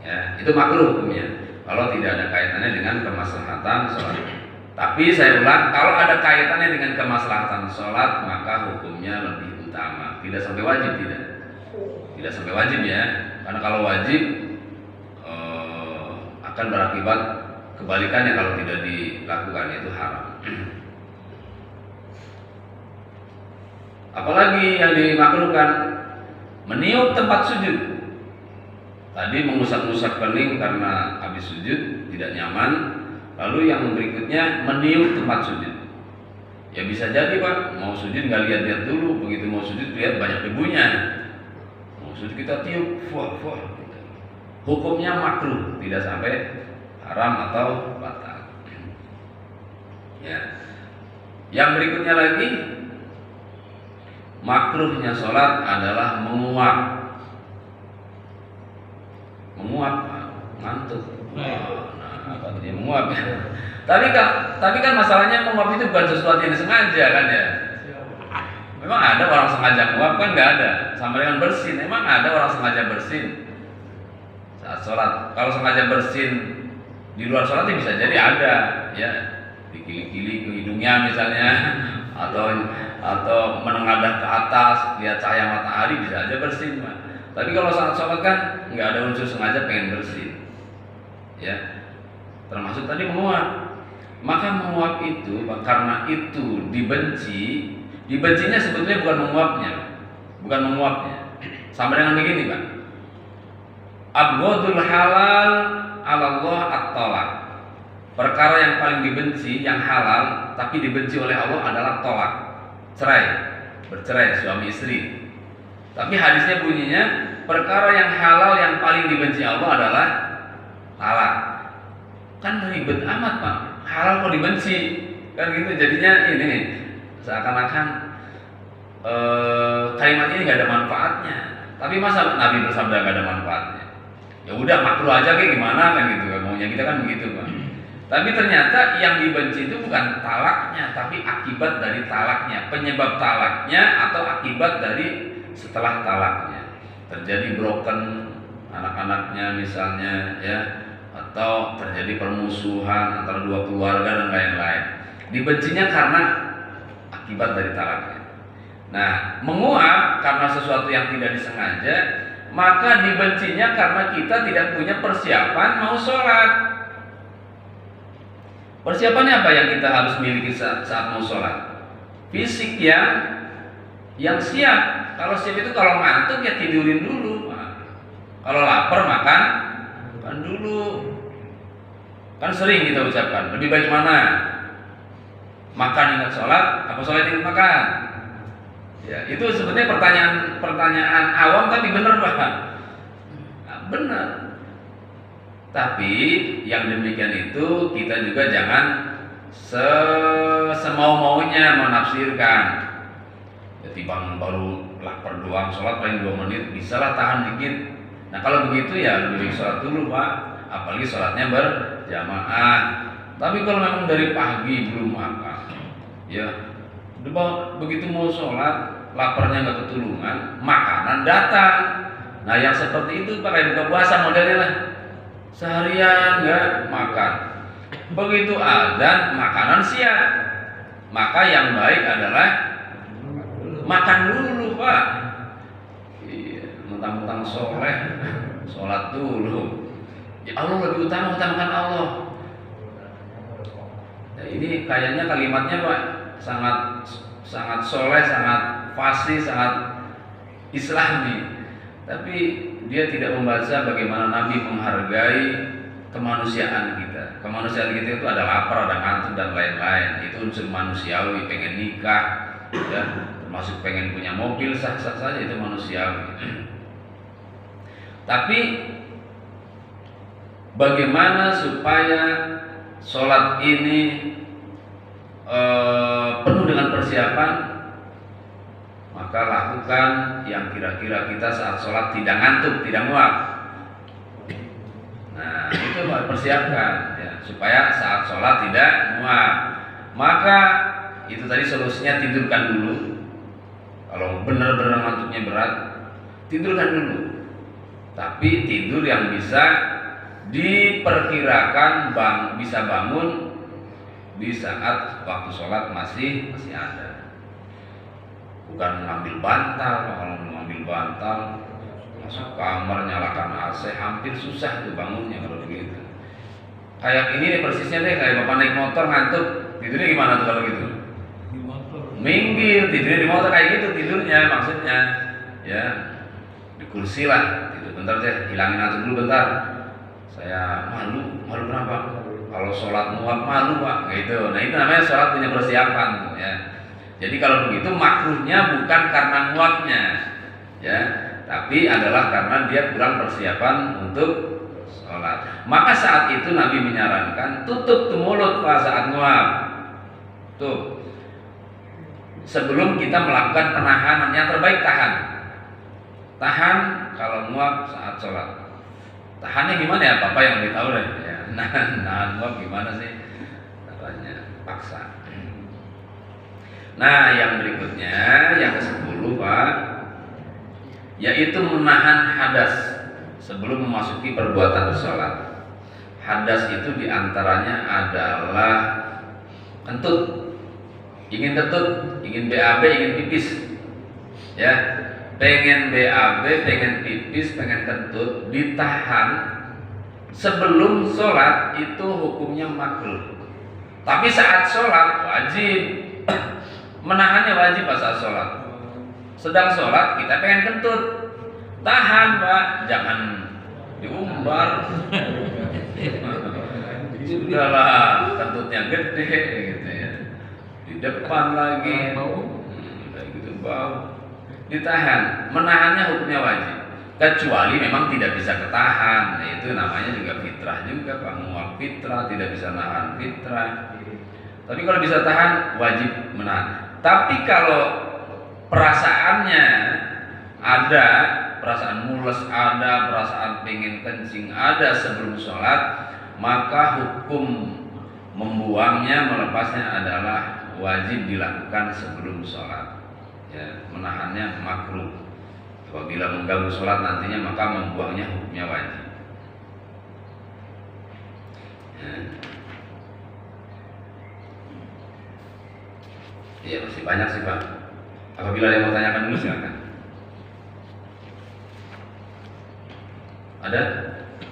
Ya, itu makruh hukumnya. Kalau tidak ada kaitannya dengan kemaslahatan sholat. Tapi saya ulang, kalau ada kaitannya dengan kemaslahatan sholat, maka hukumnya lebih utama. Tidak sampai wajib, tidak sampai wajib ya. Karena kalau wajib akan berakibat kebalikannya kalau tidak dilakukan, itu haram. Apalagi yang dimakruhkan, meniup tempat sujud. Tadi mengusap-usap kening karena habis sujud tidak nyaman. Lalu yang berikutnya meniup tempat sujud. Ya bisa jadi, Pak, mau sujud nggak lihat-lihat dulu, begitu mau sujud lihat banyak debunya. Mau sujud kita tiup, fuah. Hukumnya makruh, tidak sampai haram atau batal. Ya. Yang berikutnya lagi, makruhnya sholat adalah menguap. Menguap, ngantuk. Apa dia menguap ya? Tapi kan masalahnya menguap itu bukan sesuatu yang disengaja kan ya. Memang ada orang sengaja menguap kan? Nggak ada. Sama dengan bersin, memang ada orang sengaja bersin saat sholat. Kalau sengaja bersin di luar sholat ya bisa jadi ada ya, dikili-kili ke hidungnya misalnya, atau menengadah ke atas lihat cahaya matahari, bisa aja bersin, Pak. Tapi kalau saat sholat kan nggak ada unsur sengaja pengen bersin ya. Termasuk tadi menguap. Maka menguap itu karena itu dibencinya sebetulnya bukan menguapnya. Sama dengan begini, Pak. Abghadul halal 'ala Allah at-talaq. Perkara yang paling dibenci yang halal tapi dibenci oleh Allah adalah tolak, cerai, bercerai suami istri. Tapi hadisnya bunyinya perkara yang halal yang paling dibenci Allah adalah talak. Kan ribet amat, Pak. Halal kok dibenci, kan gitu. Jadinya ini seakan-akan kalimat ini nggak ada manfaatnya. Tapi masa Nabi bersabda nggak ada manfaatnya? Ya udah makruh aja kayak gimana kan gitu kan, maunya kita kan begitu, Pak. Tapi ternyata yang dibenci itu bukan talaknya, tapi akibat dari talaknya, penyebab talaknya atau akibat dari setelah talaknya. Terjadi broken anak-anaknya misalnya ya, atau terjadi permusuhan antara dua keluarga dan lain-lain. Dibencinya karena akibat dari talaknya. Nah, menguap karena sesuatu yang tidak disengaja, maka dibencinya karena kita tidak punya persiapan mau sholat. Persiapannya apa yang kita harus miliki saat mau sholat? Fisik yang siap. Kalau siap itu kalau ngantuk ya tidurin dulu. Kalau lapar makan dulu. Kan sering kita ucapkan, lebih baik mana? Makan ingat sholat, apa sholat ingat makan? Ya, itu sebetulnya pertanyaan awam tapi benar, Pak. Nah, benar. Tapi yang demikian itu kita juga jangan semau-maunya menafsirkan. Jadi baru lapar doang, sholat paling 2 menit, bisalah tahan dikit. Nah kalau begitu ya lebih baik sholat dulu, Pak. Apalagi sholatnya berjamaah. Tapi kalau memang dari pagi belum makan, ya begitu mau sholat, laparnya nggak ketulungan, makanan datang. Nah yang seperti itu pakai buka puasa modelnya lah, seharian nggak makan. Begitu azan makanan siap, maka yang baik adalah makan dulu, Pak. Iya, mentang-mentang soleh, sholat dulu. Ya Allah lebih utamakan Allah. Ya, ini kayaknya kalimatnya, Pak, sangat soleh, sangat fasih, sangat islami. Tapi dia tidak membaca bagaimana Nabi menghargai kemanusiaan kita. Kemanusiaan kita itu ada lapar, ada ngantuk dan lain-lain. Itu unsur manusiawi, pengen nikah, ya, termasuk pengen punya mobil, sah-sah saja itu manusiawi. Tapi bagaimana supaya sholat ini penuh dengan persiapan, maka lakukan yang kira-kira kita saat sholat tidak ngantuk, tidak muak. Nah, itu persiapkan ya, supaya saat sholat tidak muak. Maka itu tadi solusinya, tidurkan dulu. Kalau benar-benar ngantuknya berat, tidurkan dulu. Tapi tidur yang bisa diperkirakan bisa bangun di saat waktu sholat masih ada. Bukan ngambil bantal. Kalau ngambil bantal masuk kamar nyalakan AC, hampir susah tuh bangunnya kalau begitu. Kayak ini persisnya deh, kayak bapak naik motor ngantuk, tidurnya gimana tuh kalau gitu? Di motor. Minggir, tidurnya di motor kayak gitu tidurnya, maksudnya ya di kursi lah, tidur bentar deh, hilangin ngantuk dulu bentar. Saya malu kenapa? Kalau sholat muak malu pak, gitu. Nah itu namanya sholat punya persiapan ya. Jadi kalau begitu makruhnya bukan karena muaknya, ya, tapi adalah karena dia kurang persiapan untuk sholat. Maka saat itu Nabi menyarankan tutup tuh mulut pak saat muak. Tuh, sebelum kita melakukan penahanan, yang terbaik tahan kalau muak saat sholat. Tahannya gimana ya, Bapak yang lebih tahu deh. Ya, nahan muak gimana sih? Caranya paksa. Nah, yang berikutnya, yang ke-10 Pak, yaitu menahan hadas sebelum memasuki perbuatan sholat. Hadas itu diantaranya adalah kentut, ingin kentut, ingin BAB, ingin pipis, ya, pengen BAB, pengen pipis, pengen kentut, ditahan sebelum sholat itu hukumnya makruh. Tapi saat sholat wajib. Menahannya wajib pas saat sholat. Sedang sholat kita pengen kentut, tahan pak, jangan diumbar. Sudahlah, kentutnya gede gitu ya, di depan lagi, udah gitu bau, ditahan. Menahannya hukumnya wajib, kecuali memang tidak bisa ketahan. Nah, itu namanya juga fitrah juga pak, muak fitrah, tidak bisa nahan fitrah. Tapi kalau bisa tahan wajib menahan. Tapi kalau perasaannya ada, perasaan mules ada, perasaan pengen kencing ada sebelum sholat, maka hukum membuangnya, melepasnya adalah wajib dilakukan sebelum sholat. Ya, menahannya makruh. Apabila mengganggu sholat nantinya, maka membuangnya hukumnya wajib. Ya. Iya, masih banyak sih Pak. Apabila ada yang mau tanyakan dulu silakan. Ada?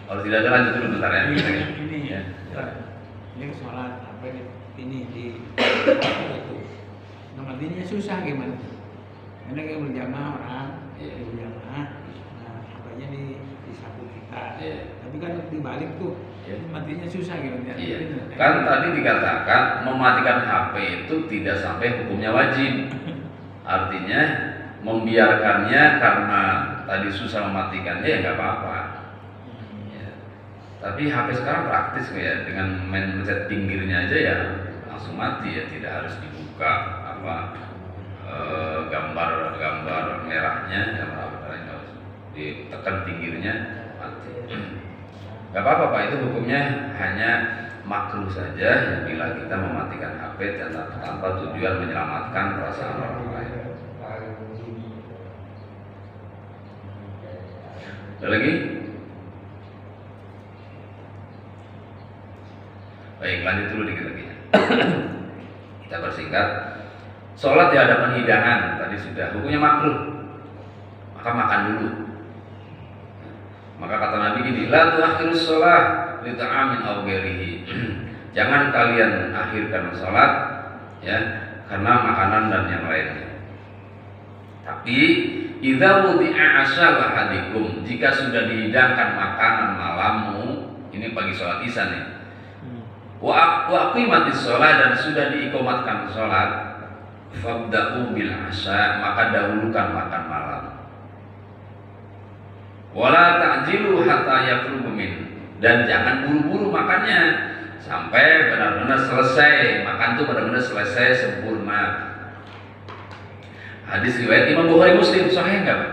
Kalau tidak ada lanjut dulu bentar ya. Ini ya. Ini sholat apa ini di nantinya susah gimana? Karena kayak berjamaah orang, berjamaah, nah apanya di saku kita. Tapi kan dibalik tuh. Matinya susah gitu ya. Iya. Kan tadi dikatakan mematikan HP itu tidak sampai hukumnya wajib. Artinya membiarkannya karena tadi susah mematikannya ya nggak apa-apa. Ya. Tapi HP sekarang praktis ya, dengan mencet pinggirnya aja ya langsung mati ya, tidak harus dibuka gambar merahnya, ditekan pinggirnya mati. Gak apa-apa Pak, itu hukumnya hanya makruh saja bila kita mematikan HP tanpa tujuan menyelamatkan perasaan orang lain. Ada lagi? Baik, lanjut dulu dikit lagi. Kita persingkat. Sholat di hadapan hidangan tadi sudah, hukumnya makruh. Maka makan dulu. Maka kata Nabi gini, la tuakhirus sholat li ta'amin aw ghairihi. Jangan kalian akhirkan sholat ya karena makanan dan yang lainnya. Tapi idza wudi'a asal ahadikum, jika sudah dihidangkan makanan malammu, ini pagi sholat isya nih. Wa aqimatis sholat, dan sudah diikomatkan sholat, fabda'u bil asya, maka dahulukan makan malam. Wala ta'jilu hatta yafrugu min, Dan jangan buru-buru makannya sampai benar-benar selesai. Makan tuh benar-benar selesai sempurna. Hadis riwayat Imam Bukhari Muslim, sahih enggak Pak?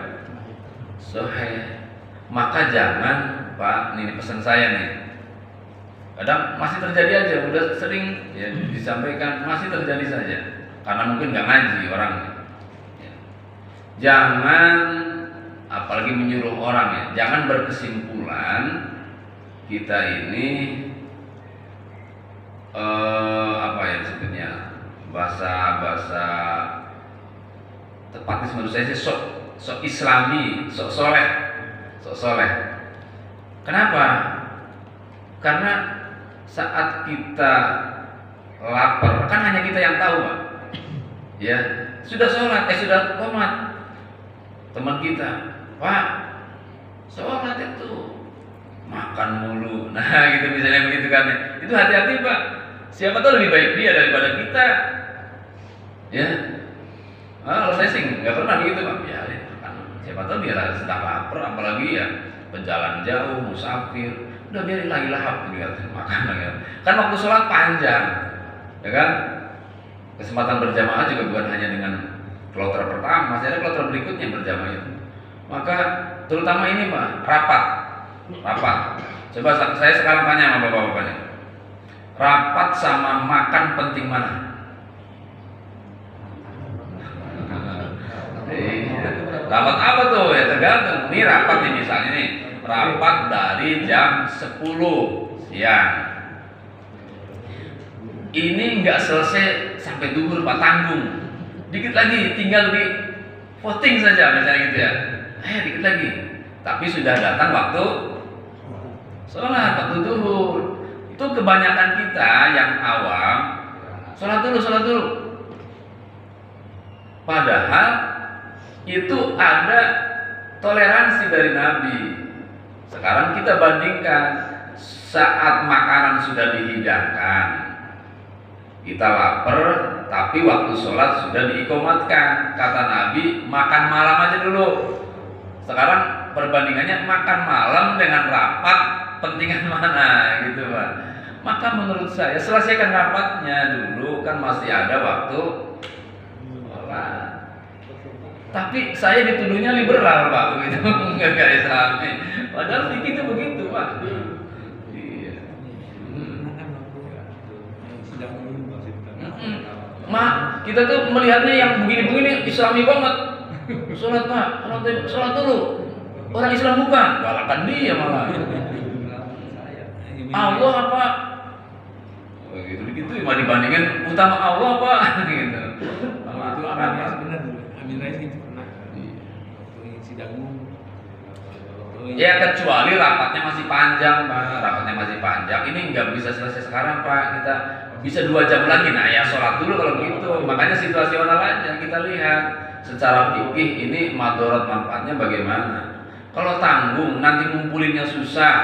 Sahih. Maka jangan Pak, ini pesan saya nih. Kadang masih terjadi aja, udah sering ya disampaikan, masih terjadi saja. Karena mungkin nggak ngaji orangnya. Ya. Jangan, apalagi menyuruh orang ya, jangan berkesimpulan kita ini apa ya disebutnya, bahasa tepatnya menurut saya sih sok Islami, sok soleh. Kenapa? Karena saat kita lapar, kan hanya kita yang tahu Pak. Ya, sudah sholat, sudah qomat. Teman kita, Pak, sholat itu makan mulu. Nah, gitu misalnya begitu kan. Itu hati-hati Pak. Siapa tahu lebih baik dia daripada kita. Ya. Kalau saya sih nggak pernah begitu Pak. Biarin makan. Siapa tahu dia sedang lapar, apalagi ya penjalan jauh, musafir. Udah biarin lagi lahap gitu makan lagi. Kan waktu sholat panjang, ya kan? Kesempatan berjamaah juga bukan hanya dengan kloter pertama, masih ada kloter berikutnya berjamaah itu. Maka terutama ini Pak, rapat. Coba saya sekarang tanya sama bapak-bapak nih. Rapat sama makan penting mana? Rapat apa tuh? Ya tergantung. Ini rapat nih misalnya nih. Rapat dari jam 10 siang. Ini nggak selesai sampai duhur Pak, tanggung. Dikit lagi, tinggal di voting saja misalnya gitu ya. Dikit lagi. Tapi sudah datang waktu sholat, waktu duhur. Itu kebanyakan kita yang awam sholat dulu. Padahal itu ada toleransi dari Nabi. Sekarang kita bandingkan saat makanan sudah dihidangkan, kita lapar, tapi waktu sholat sudah diikomatkan. Kata Nabi, makan malam aja dulu. Sekarang perbandingannya makan malam dengan rapat, pentingan mana gitu Pak. Maka menurut saya selesaikan rapatnya dulu, kan masih ada waktu sholat. Tapi saya dituduhnya liberal Pak, begitu nggak Islami. Padahal fikih itu begitu Pak. Iya. Kita tuh melihatnya yang begini-begini Islami banget. Sholat Pak, sholat dulu. Orang Islam bukan, galakan dia malah. Allah apa? Gitu mah dibandingin utama Allah Pak gitu. Itu Amin Rais benar dulu. Amin Rais itu pernah waktu sidang umum. Ya kecuali rapatnya masih panjang Pak, Ini nggak bisa selesai sekarang Pak, kita bisa 2 jam lagi. Nah ya sholat dulu kalau gitu. Makanya situasional aja kita lihat secara fikih ini madharat manfaatnya bagaimana. Kalau tanggung nanti ngumpulinnya susah,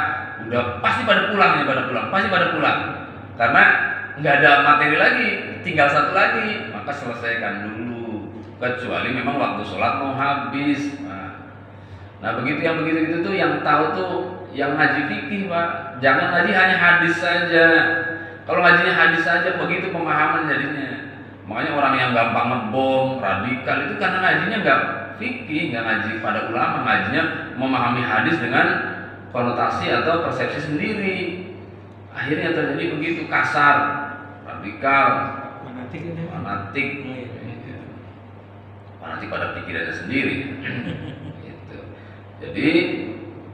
udah pasti pada pulang. Karena nggak ada materi lagi, tinggal satu lagi, maka selesaikan dulu. Kecuali memang waktu sholat mau habis. Nah begitu gitu tuh yang tahu tuh yang ngaji fikih Pak. Jangan ngaji hanya hadis saja. Kalau ngajinya hadis saja begitu pemahaman jadinya. Makanya orang yang gampang ngebom, radikal itu karena ngajinya nggak fikih, nggak ngaji pada ulama, ngajinya memahami hadis dengan konotasi atau persepsi sendiri. Akhirnya terjadi begitu, kasar, radikal, fanatik pada pikirannya sendiri. Gitu. Jadi,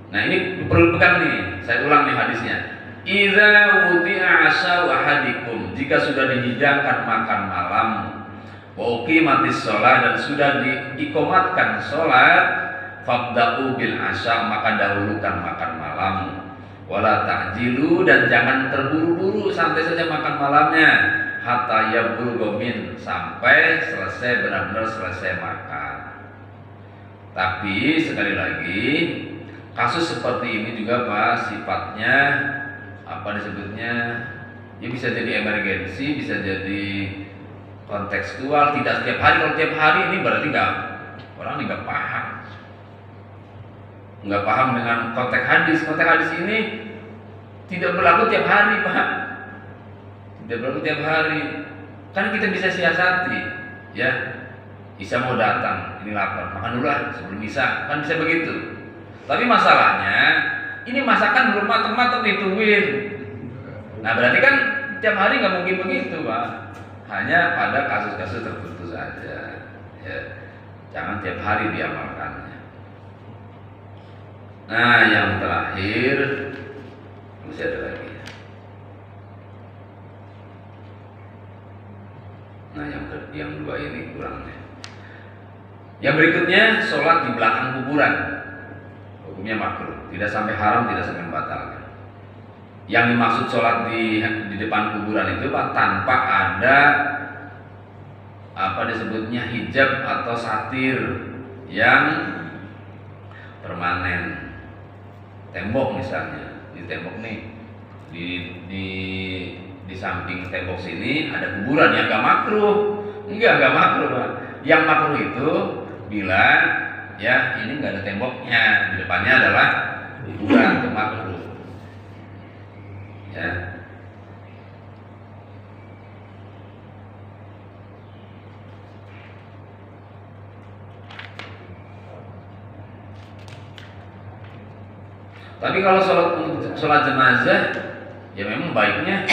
nah ini perlu pegang nih, saya ulang nih hadisnya. Idza wudi'a 'asha ahadikum, jika sudah dihidangkan makan malam, wa uqimatis shalah, dan sudah diikomatkan salat, fabda'u bil 'asha, maka dahulukan makan malam. Wala ta'jilu, dan jangan terburu-buru, santai saja makan malamnya, hatta yabulgha min, sampai selesai, benar-benar selesai makan. Tapi sekali lagi, kasus seperti ini juga Pak, sifatnya apa disebutnya, ya bisa jadi emergensi, bisa jadi kontekstual, tidak setiap hari. Kalau tiap hari ini berarti orang nggak paham dengan konteks hadis. Konteks hadis ini tidak berlaku tiap hari, Pak. Tidak berlaku tiap hari. Kan kita bisa siasati, ya. Isya mau datang, ini lapar, makan dulu lah sebelum Isya, kan bisa begitu. Tapi masalahnya, ini masakan belum matang-matang ditungguin. Nah berarti kan tiap hari nggak mungkin begitu, Pak. Hanya pada kasus-kasus tertentu saja. Ya. Jangan tiap hari diamalkannya. Nah yang terakhir, masih ada lagi. Nah yang dua ini kurangnya. Yang berikutnya, sholat di belakang kuburan. Hukumnya makruh, tidak sampai haram, tidak sampai membatalkan. Yang dimaksud sholat di depan kuburan itu Pak, tanpa ada apa disebutnya hijab atau satir yang permanen. Tembok misalnya, di tembok nih, di samping tembok sini ada kuburan, yang nggak makruh. Enggak makruh, Pak. Yang makruh itu bila ya ini nggak ada temboknya, di depannya adalah kuburan, itu makruh. Ya. Tapi kalau sholat jenazah, ya memang baiknya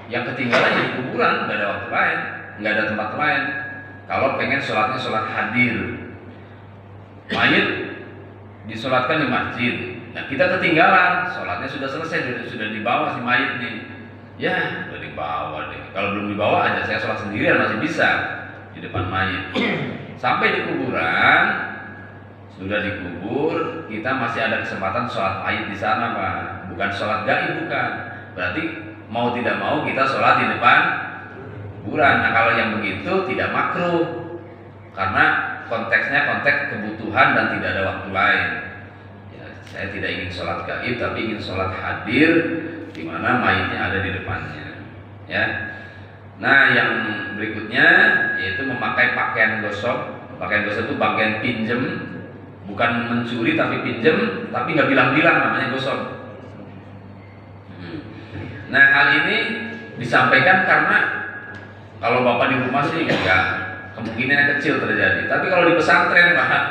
yang ketinggalan di kuburan, nggak ada waktu lain, nggak ada tempat lain. Kalau pengen sholatnya sholat hadir, mayit disolatkan di masjid. Nah kita ketinggalan, sholatnya sudah selesai, sudah dibawa si mayit nih. Ya, sudah dibawa deh. Kalau belum dibawa aja, saya sholat sendirian masih bisa di depan mayit. Sampai di kuburan, sudah dikubur, kita masih ada kesempatan sholat mayit di sana, Pak. Bukan sholat gaib, bukan. Berarti mau tidak mau kita sholat di depan kuburan. Nah kalau yang begitu tidak makruh, karena konteksnya konteks kebutuhan dan tidak ada waktu lain. Ya, saya tidak ingin sholat gaib, tapi ingin sholat hadir, di mana mayitnya ada di depannya. Ya. Nah yang berikutnya yaitu memakai pakaian gosok. Pakaian gosok itu pakaian pinjem, bukan mencuri tapi pinjem, tapi nggak bilang-bilang, namanya gosok. Nah hal ini disampaikan karena kalau bapak di rumah sih ya kemungkinannya kecil terjadi. Tapi kalau di pesantren Pak,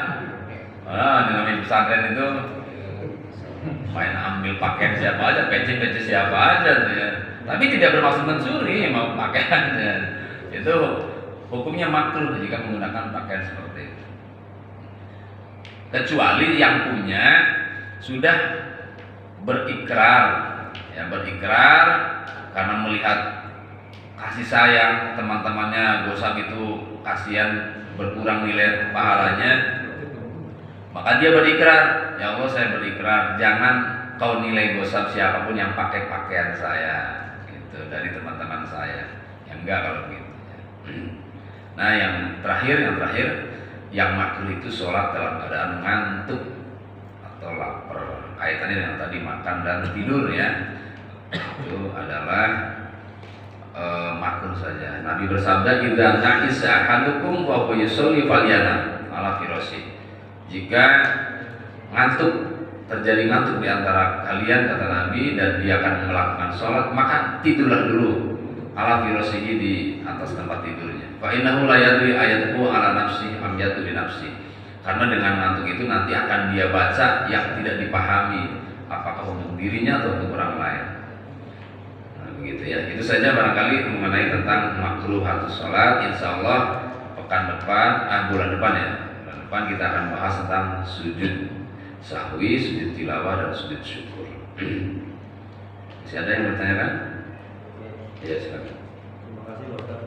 di namanya pesantren itu main ambil pakaian siapa aja, pece siapa aja tuh ya. Tapi tidak bermaksud mencuri, mau pakaiannya. Itu hukumnya makruh jika menggunakan pakaian seperti itu. Kecuali yang punya sudah berikrar, ya berikrar karena melihat kasih sayang teman-temannya gosap itu kasihan berkurang nilai pahalanya, maka dia berikrar, ya Allah saya berikrar jangan kau nilai gosap siapapun yang pakai pakaian saya gitu, dari teman-teman saya. Yang enggak kalau begitu. Nah yang terakhir yang makruh itu sholat dalam keadaan ngantuk atau lapar, kaitannya dengan tadi makan dan tidur ya, itu adalah makruh saja. Nabi bersabda, "Idza na'isa ahadukum wa huwa yusalli falyanam ala firasyi." Jika terjadi ngantuk di antara kalian, kata Nabi, dan dia akan melakukan sholat, maka tidurlah dulu ala firasyihi, di atas tempat tidurnya. Fa innahu la yadri ayatuhu ala nafsi am yatu bi nafsi. Karena dengan ngantuk itu nanti akan dia baca yang tidak dipahami, apakah untuk dirinya atau untuk orang lain. Begitu ya. Itu saja barangkali mengenai tentang makruhatus sholat. Insya Allah bulan depan kita akan bahas tentang sujud sahwi, sujud tilawah, dan sujud syukur. Masih ada yang bertanyakan? Ya silakan. Terima kasih Ustaz.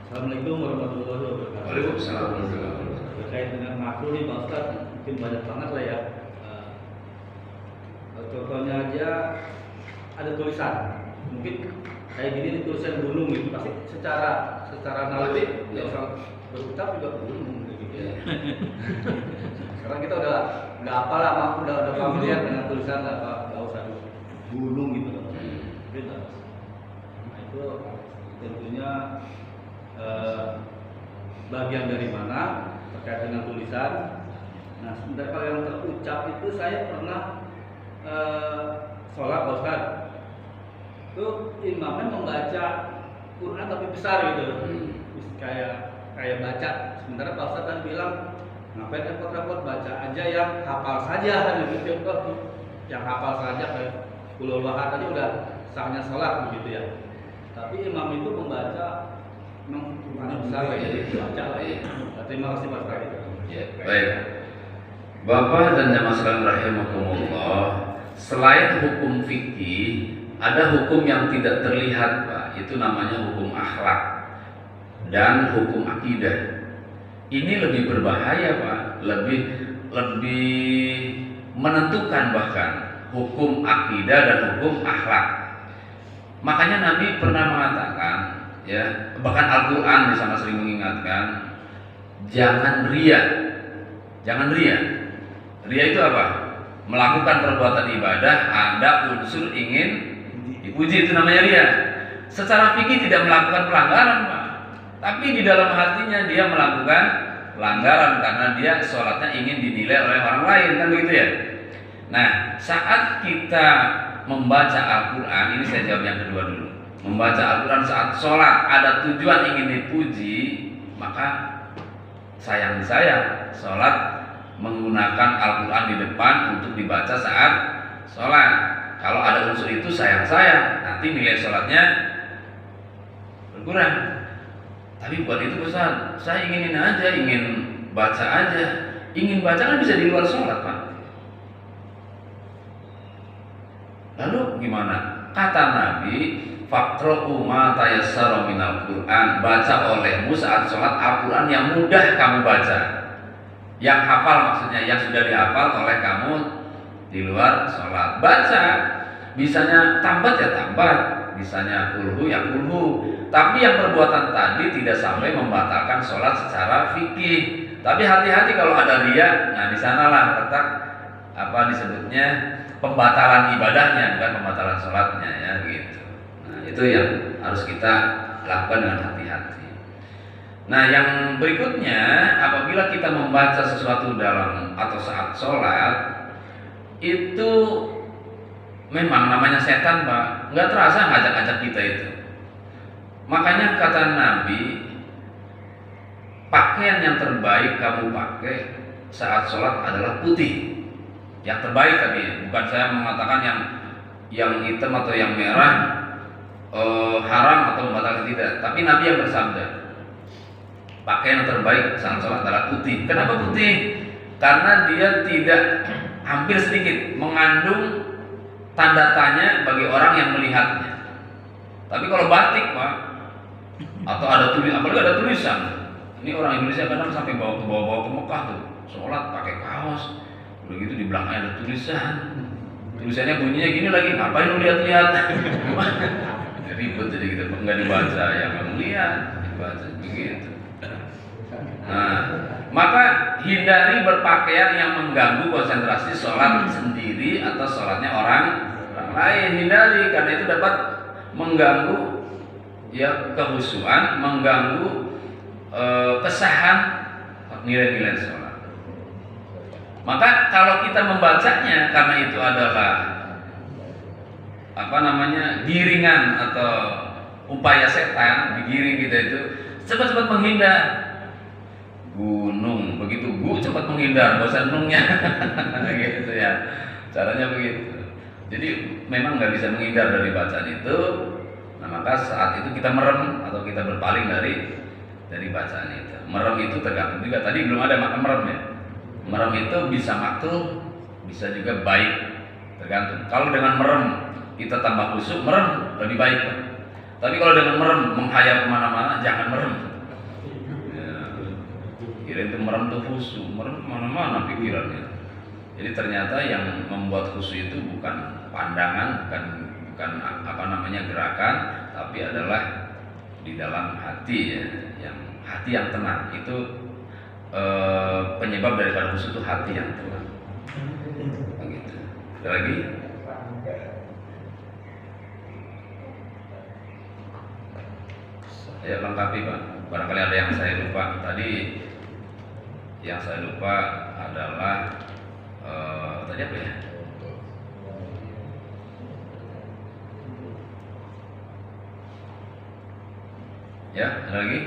Assalamualaikum warahmatullahi wabarakatuh. Waalaikumsalam warahmatullahi wabarakatuh. Terkait dengan makruh nih Pak Ustaz, mungkin banyak banget lah ya. Contohnya aja ada tulisan, mungkin kayak gini nih, tulisan gunung gitu, pasti secara naluri ya orang berucap juga gunung gitu ya. Sekarang kita udah nggak apalah, udah familiar dengan tulisan apa, nggak usah gunung gitu loh. Nah itu tentunya bagian dari mana terkait dengan tulisan. Nah sebenarnya kalau yang terucap itu saya pernah sholat Pak Ustaz, itu imamnya membaca Quran tapi besar gitu, kayak baca. Sementara Pak Ustadz kan bilang ngapain repot-repot, baca aja yang hafal saja gitu. Yang hafal saja kayak Qul Huwallahu tadi udah sahnya sholat begitu ya. Tapi imam itu membaca memang Qurannya besar ya, baca lah. Terima kasih Pak Ustadz. Ya, baik. Bapak dan jamaah sekalian rahimakumullah, selain hukum fikih, ada hukum yang tidak terlihat, Pak. Itu namanya hukum akhlak dan hukum akidah. Ini lebih berbahaya, Pak. Lebih menentukan bahkan hukum akidah dan hukum akhlak. Makanya Nabi pernah mengatakan, ya, bahkan Al-Qur'an di sana sering mengingatkan, jangan ria. Jangan ria. Ria itu apa? Melakukan perbuatan ibadah ada unsur ingin dipuji, itu namanya ria. Secara fikih tidak melakukan pelanggaran, Pak. Tapi di dalam hatinya dia melakukan pelanggaran karena dia sholatnya ingin dinilai oleh orang lain, kan begitu ya? Nah, saat kita membaca Al-Quran, ini saya jawab yang kedua dulu. Membaca Al-Quran saat sholat ada tujuan ingin dipuji, maka sayang sholat menggunakan Al-Quran di depan untuk dibaca saat sholat. Kalau ada unsur itu sayang, nanti nilai sholatnya berkurang. Tapi buat itu Ustaz, saya ingin baca aja. Ingin baca kan bisa di luar sholat, Pak. Lalu gimana? Kata Nabi, faqra'u ma tayassara minal Qur'an, baca olehmu saat sholat Al-Quran yang mudah kamu baca. Yang hafal maksudnya, yang sudah dihafal oleh kamu di luar sholat. Baca, bisanya tambat ya tambat, bisanya kulhu ya kulhu. Tapi yang perbuatan tadi tidak sampai membatalkan sholat secara fikih. Tapi hati-hati kalau ada riya, nah di sanalah letak apa disebutnya pembatalan ibadahnya, bukan pembatalan sholatnya ya gitu. Nah itu yang harus kita lakukan dengan hati-hati. Nah yang berikutnya, apabila kita membaca sesuatu dalam atau saat sholat, itu memang namanya setan, Pak, nggak terasa ngajak-ngajak kita itu. Makanya kata Nabi, pakaian yang terbaik kamu pakai saat sholat adalah putih. Yang terbaik tadi, bukan saya mengatakan yang hitam atau yang merah haram atau membatalkan, tidak. Tapi Nabi yang bersabda, pakaian yang terbaik saat sholat adalah putih. Kenapa putih? Karena dia tidak, hampir sedikit mengandung tanda tanya bagi orang yang melihatnya. Tapi kalau batik, Pak, atau ada apalagi ada tulisan, ini orang Indonesia kadang sampai bawa ke Mekah tuh, sholat pakai kaos, begitu di belakangnya ada tulisannya bunyinya gini lagi, ngapain lu lihat-lihat? Ribet jadi kita nggak dibaca, ya kamu lihat, dibaca begitu. Nah, maka hindari berpakaian yang mengganggu konsentrasi sholat sendiri atau sholatnya orang lain. Hindari, karena itu dapat mengganggu ya kehusuan, mengganggu kesahan nilai-nilai sholat. Maka kalau kita membacanya karena itu adalah giringan atau upaya setan, digiring kita itu, cepat-cepat menghindar. Gunung begitu cepat menghindar, bosan nungnya. Gitu ya, caranya begitu. Jadi memang nggak bisa menghindar dari bacaan itu. Nah maka saat itu kita merem atau kita berpaling dari bacaan itu. Merem itu tergantung juga. Tadi belum ada makna merem ya. Merem itu bisa maktul, bisa juga baik, tergantung. Kalau dengan merem kita tambah khusyuk, merem lebih baik. Tapi kalau dengan merem menghayal kemana-mana, jangan merem. Kira itu merem tuh khusyuk, merem kemana-mana pikirannya. Jadi ternyata yang membuat khusyuk itu bukan pandangan, bukan gerakan, tapi adalah di dalam hati ya, yang hati yang tenang. Itu penyebab daripada khusyuk itu hati yang tenang. Begitu. Ada lagi? Ya lengkapi Pak. Barangkali ada yang saya lupa tadi. Yang saya lupa adalah tadi apa ya? Ya, ada lagi?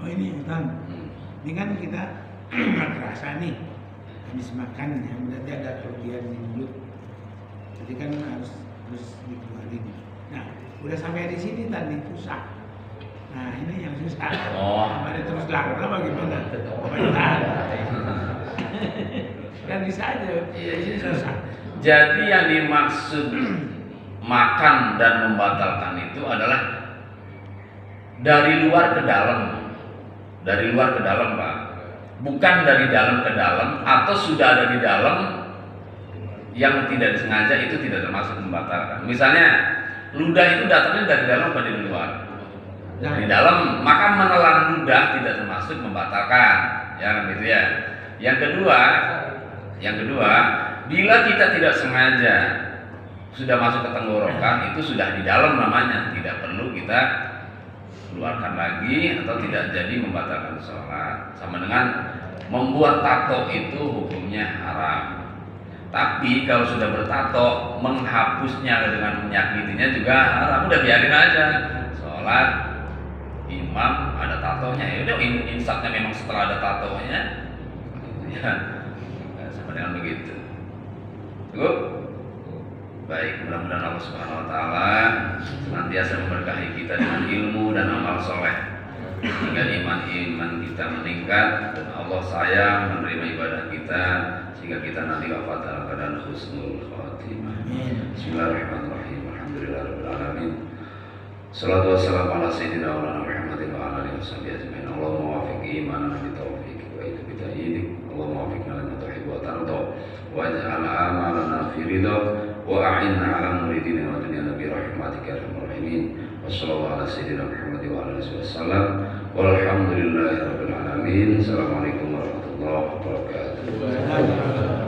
Oh ini Ustaz, ini kan kita kerasa nih habis makan ya, berarti ada kelebihan di mulut, jadi kan harus dikeluarin. Nah, udah sampai di sini tadi susah. Nah ini yang susah. Oh. Ada terus lapar apa gimana? Pemerintahan. Kan bisa aja. Iya, Ini iya. susah. Jadi yang dimaksud makan dan membatalkan itu adalah dari luar ke dalam. Dari luar ke dalam, Pak. Bukan dari dalam ke dalam, atau sudah ada di dalam yang tidak disengaja, itu tidak termasuk membatalkan. Misalnya ludah itu datangnya dari dalam atau dari luar? Dari dalam, maka menelan ludah tidak termasuk membatalkan, ya gitu ya. Yang kedua, bila kita tidak sengaja sudah masuk ke tenggorokan, itu sudah di dalam namanya, tidak perlu kita keluarkan lagi atau tidak jadi membatalkan sholat. Sama dengan membuat tato itu hukumnya haram. Tapi kalau sudah bertato, menghapusnya dengan menyakitinya juga haram. Udah biarin aja. Sholat, imam ada tatonya, ya udah insafnya memang setelah ada tatonya, ya sama dengan begitu. Cukup. Baik, mudah-mudahan Allah Subhanahu Wa Taala senantiasa memberkahi kita dengan ilmu dan amal soleh, sehingga iman kita meningkat dan Allah sayang menerima ibadah kita, sehingga kita nanti wafat dalam keadaan husnul khotimah. Bismillahirrahmanirrahim. Alhamdulillahirabbil alamin. Salatu wassalamu ala sayyidina Muhammadin wa ala alihi washabihi ajmain. Allahumma wafiq imanana bi taufiqik wa a'idhu bi ta'yidik. Allahumma wafiqna lima tuhibbu wa tarda waj'al amalana fi ridhak wa a'inna ala muridina wa dunya nabi rahmatika ya arhamar rahimin. Wassallallahu ala sayyidina Muhammad wa ala alihi wasallam. Walhamdulillahirabbil alamin. Assalamualaikum warahmatullahi wabarakatuh.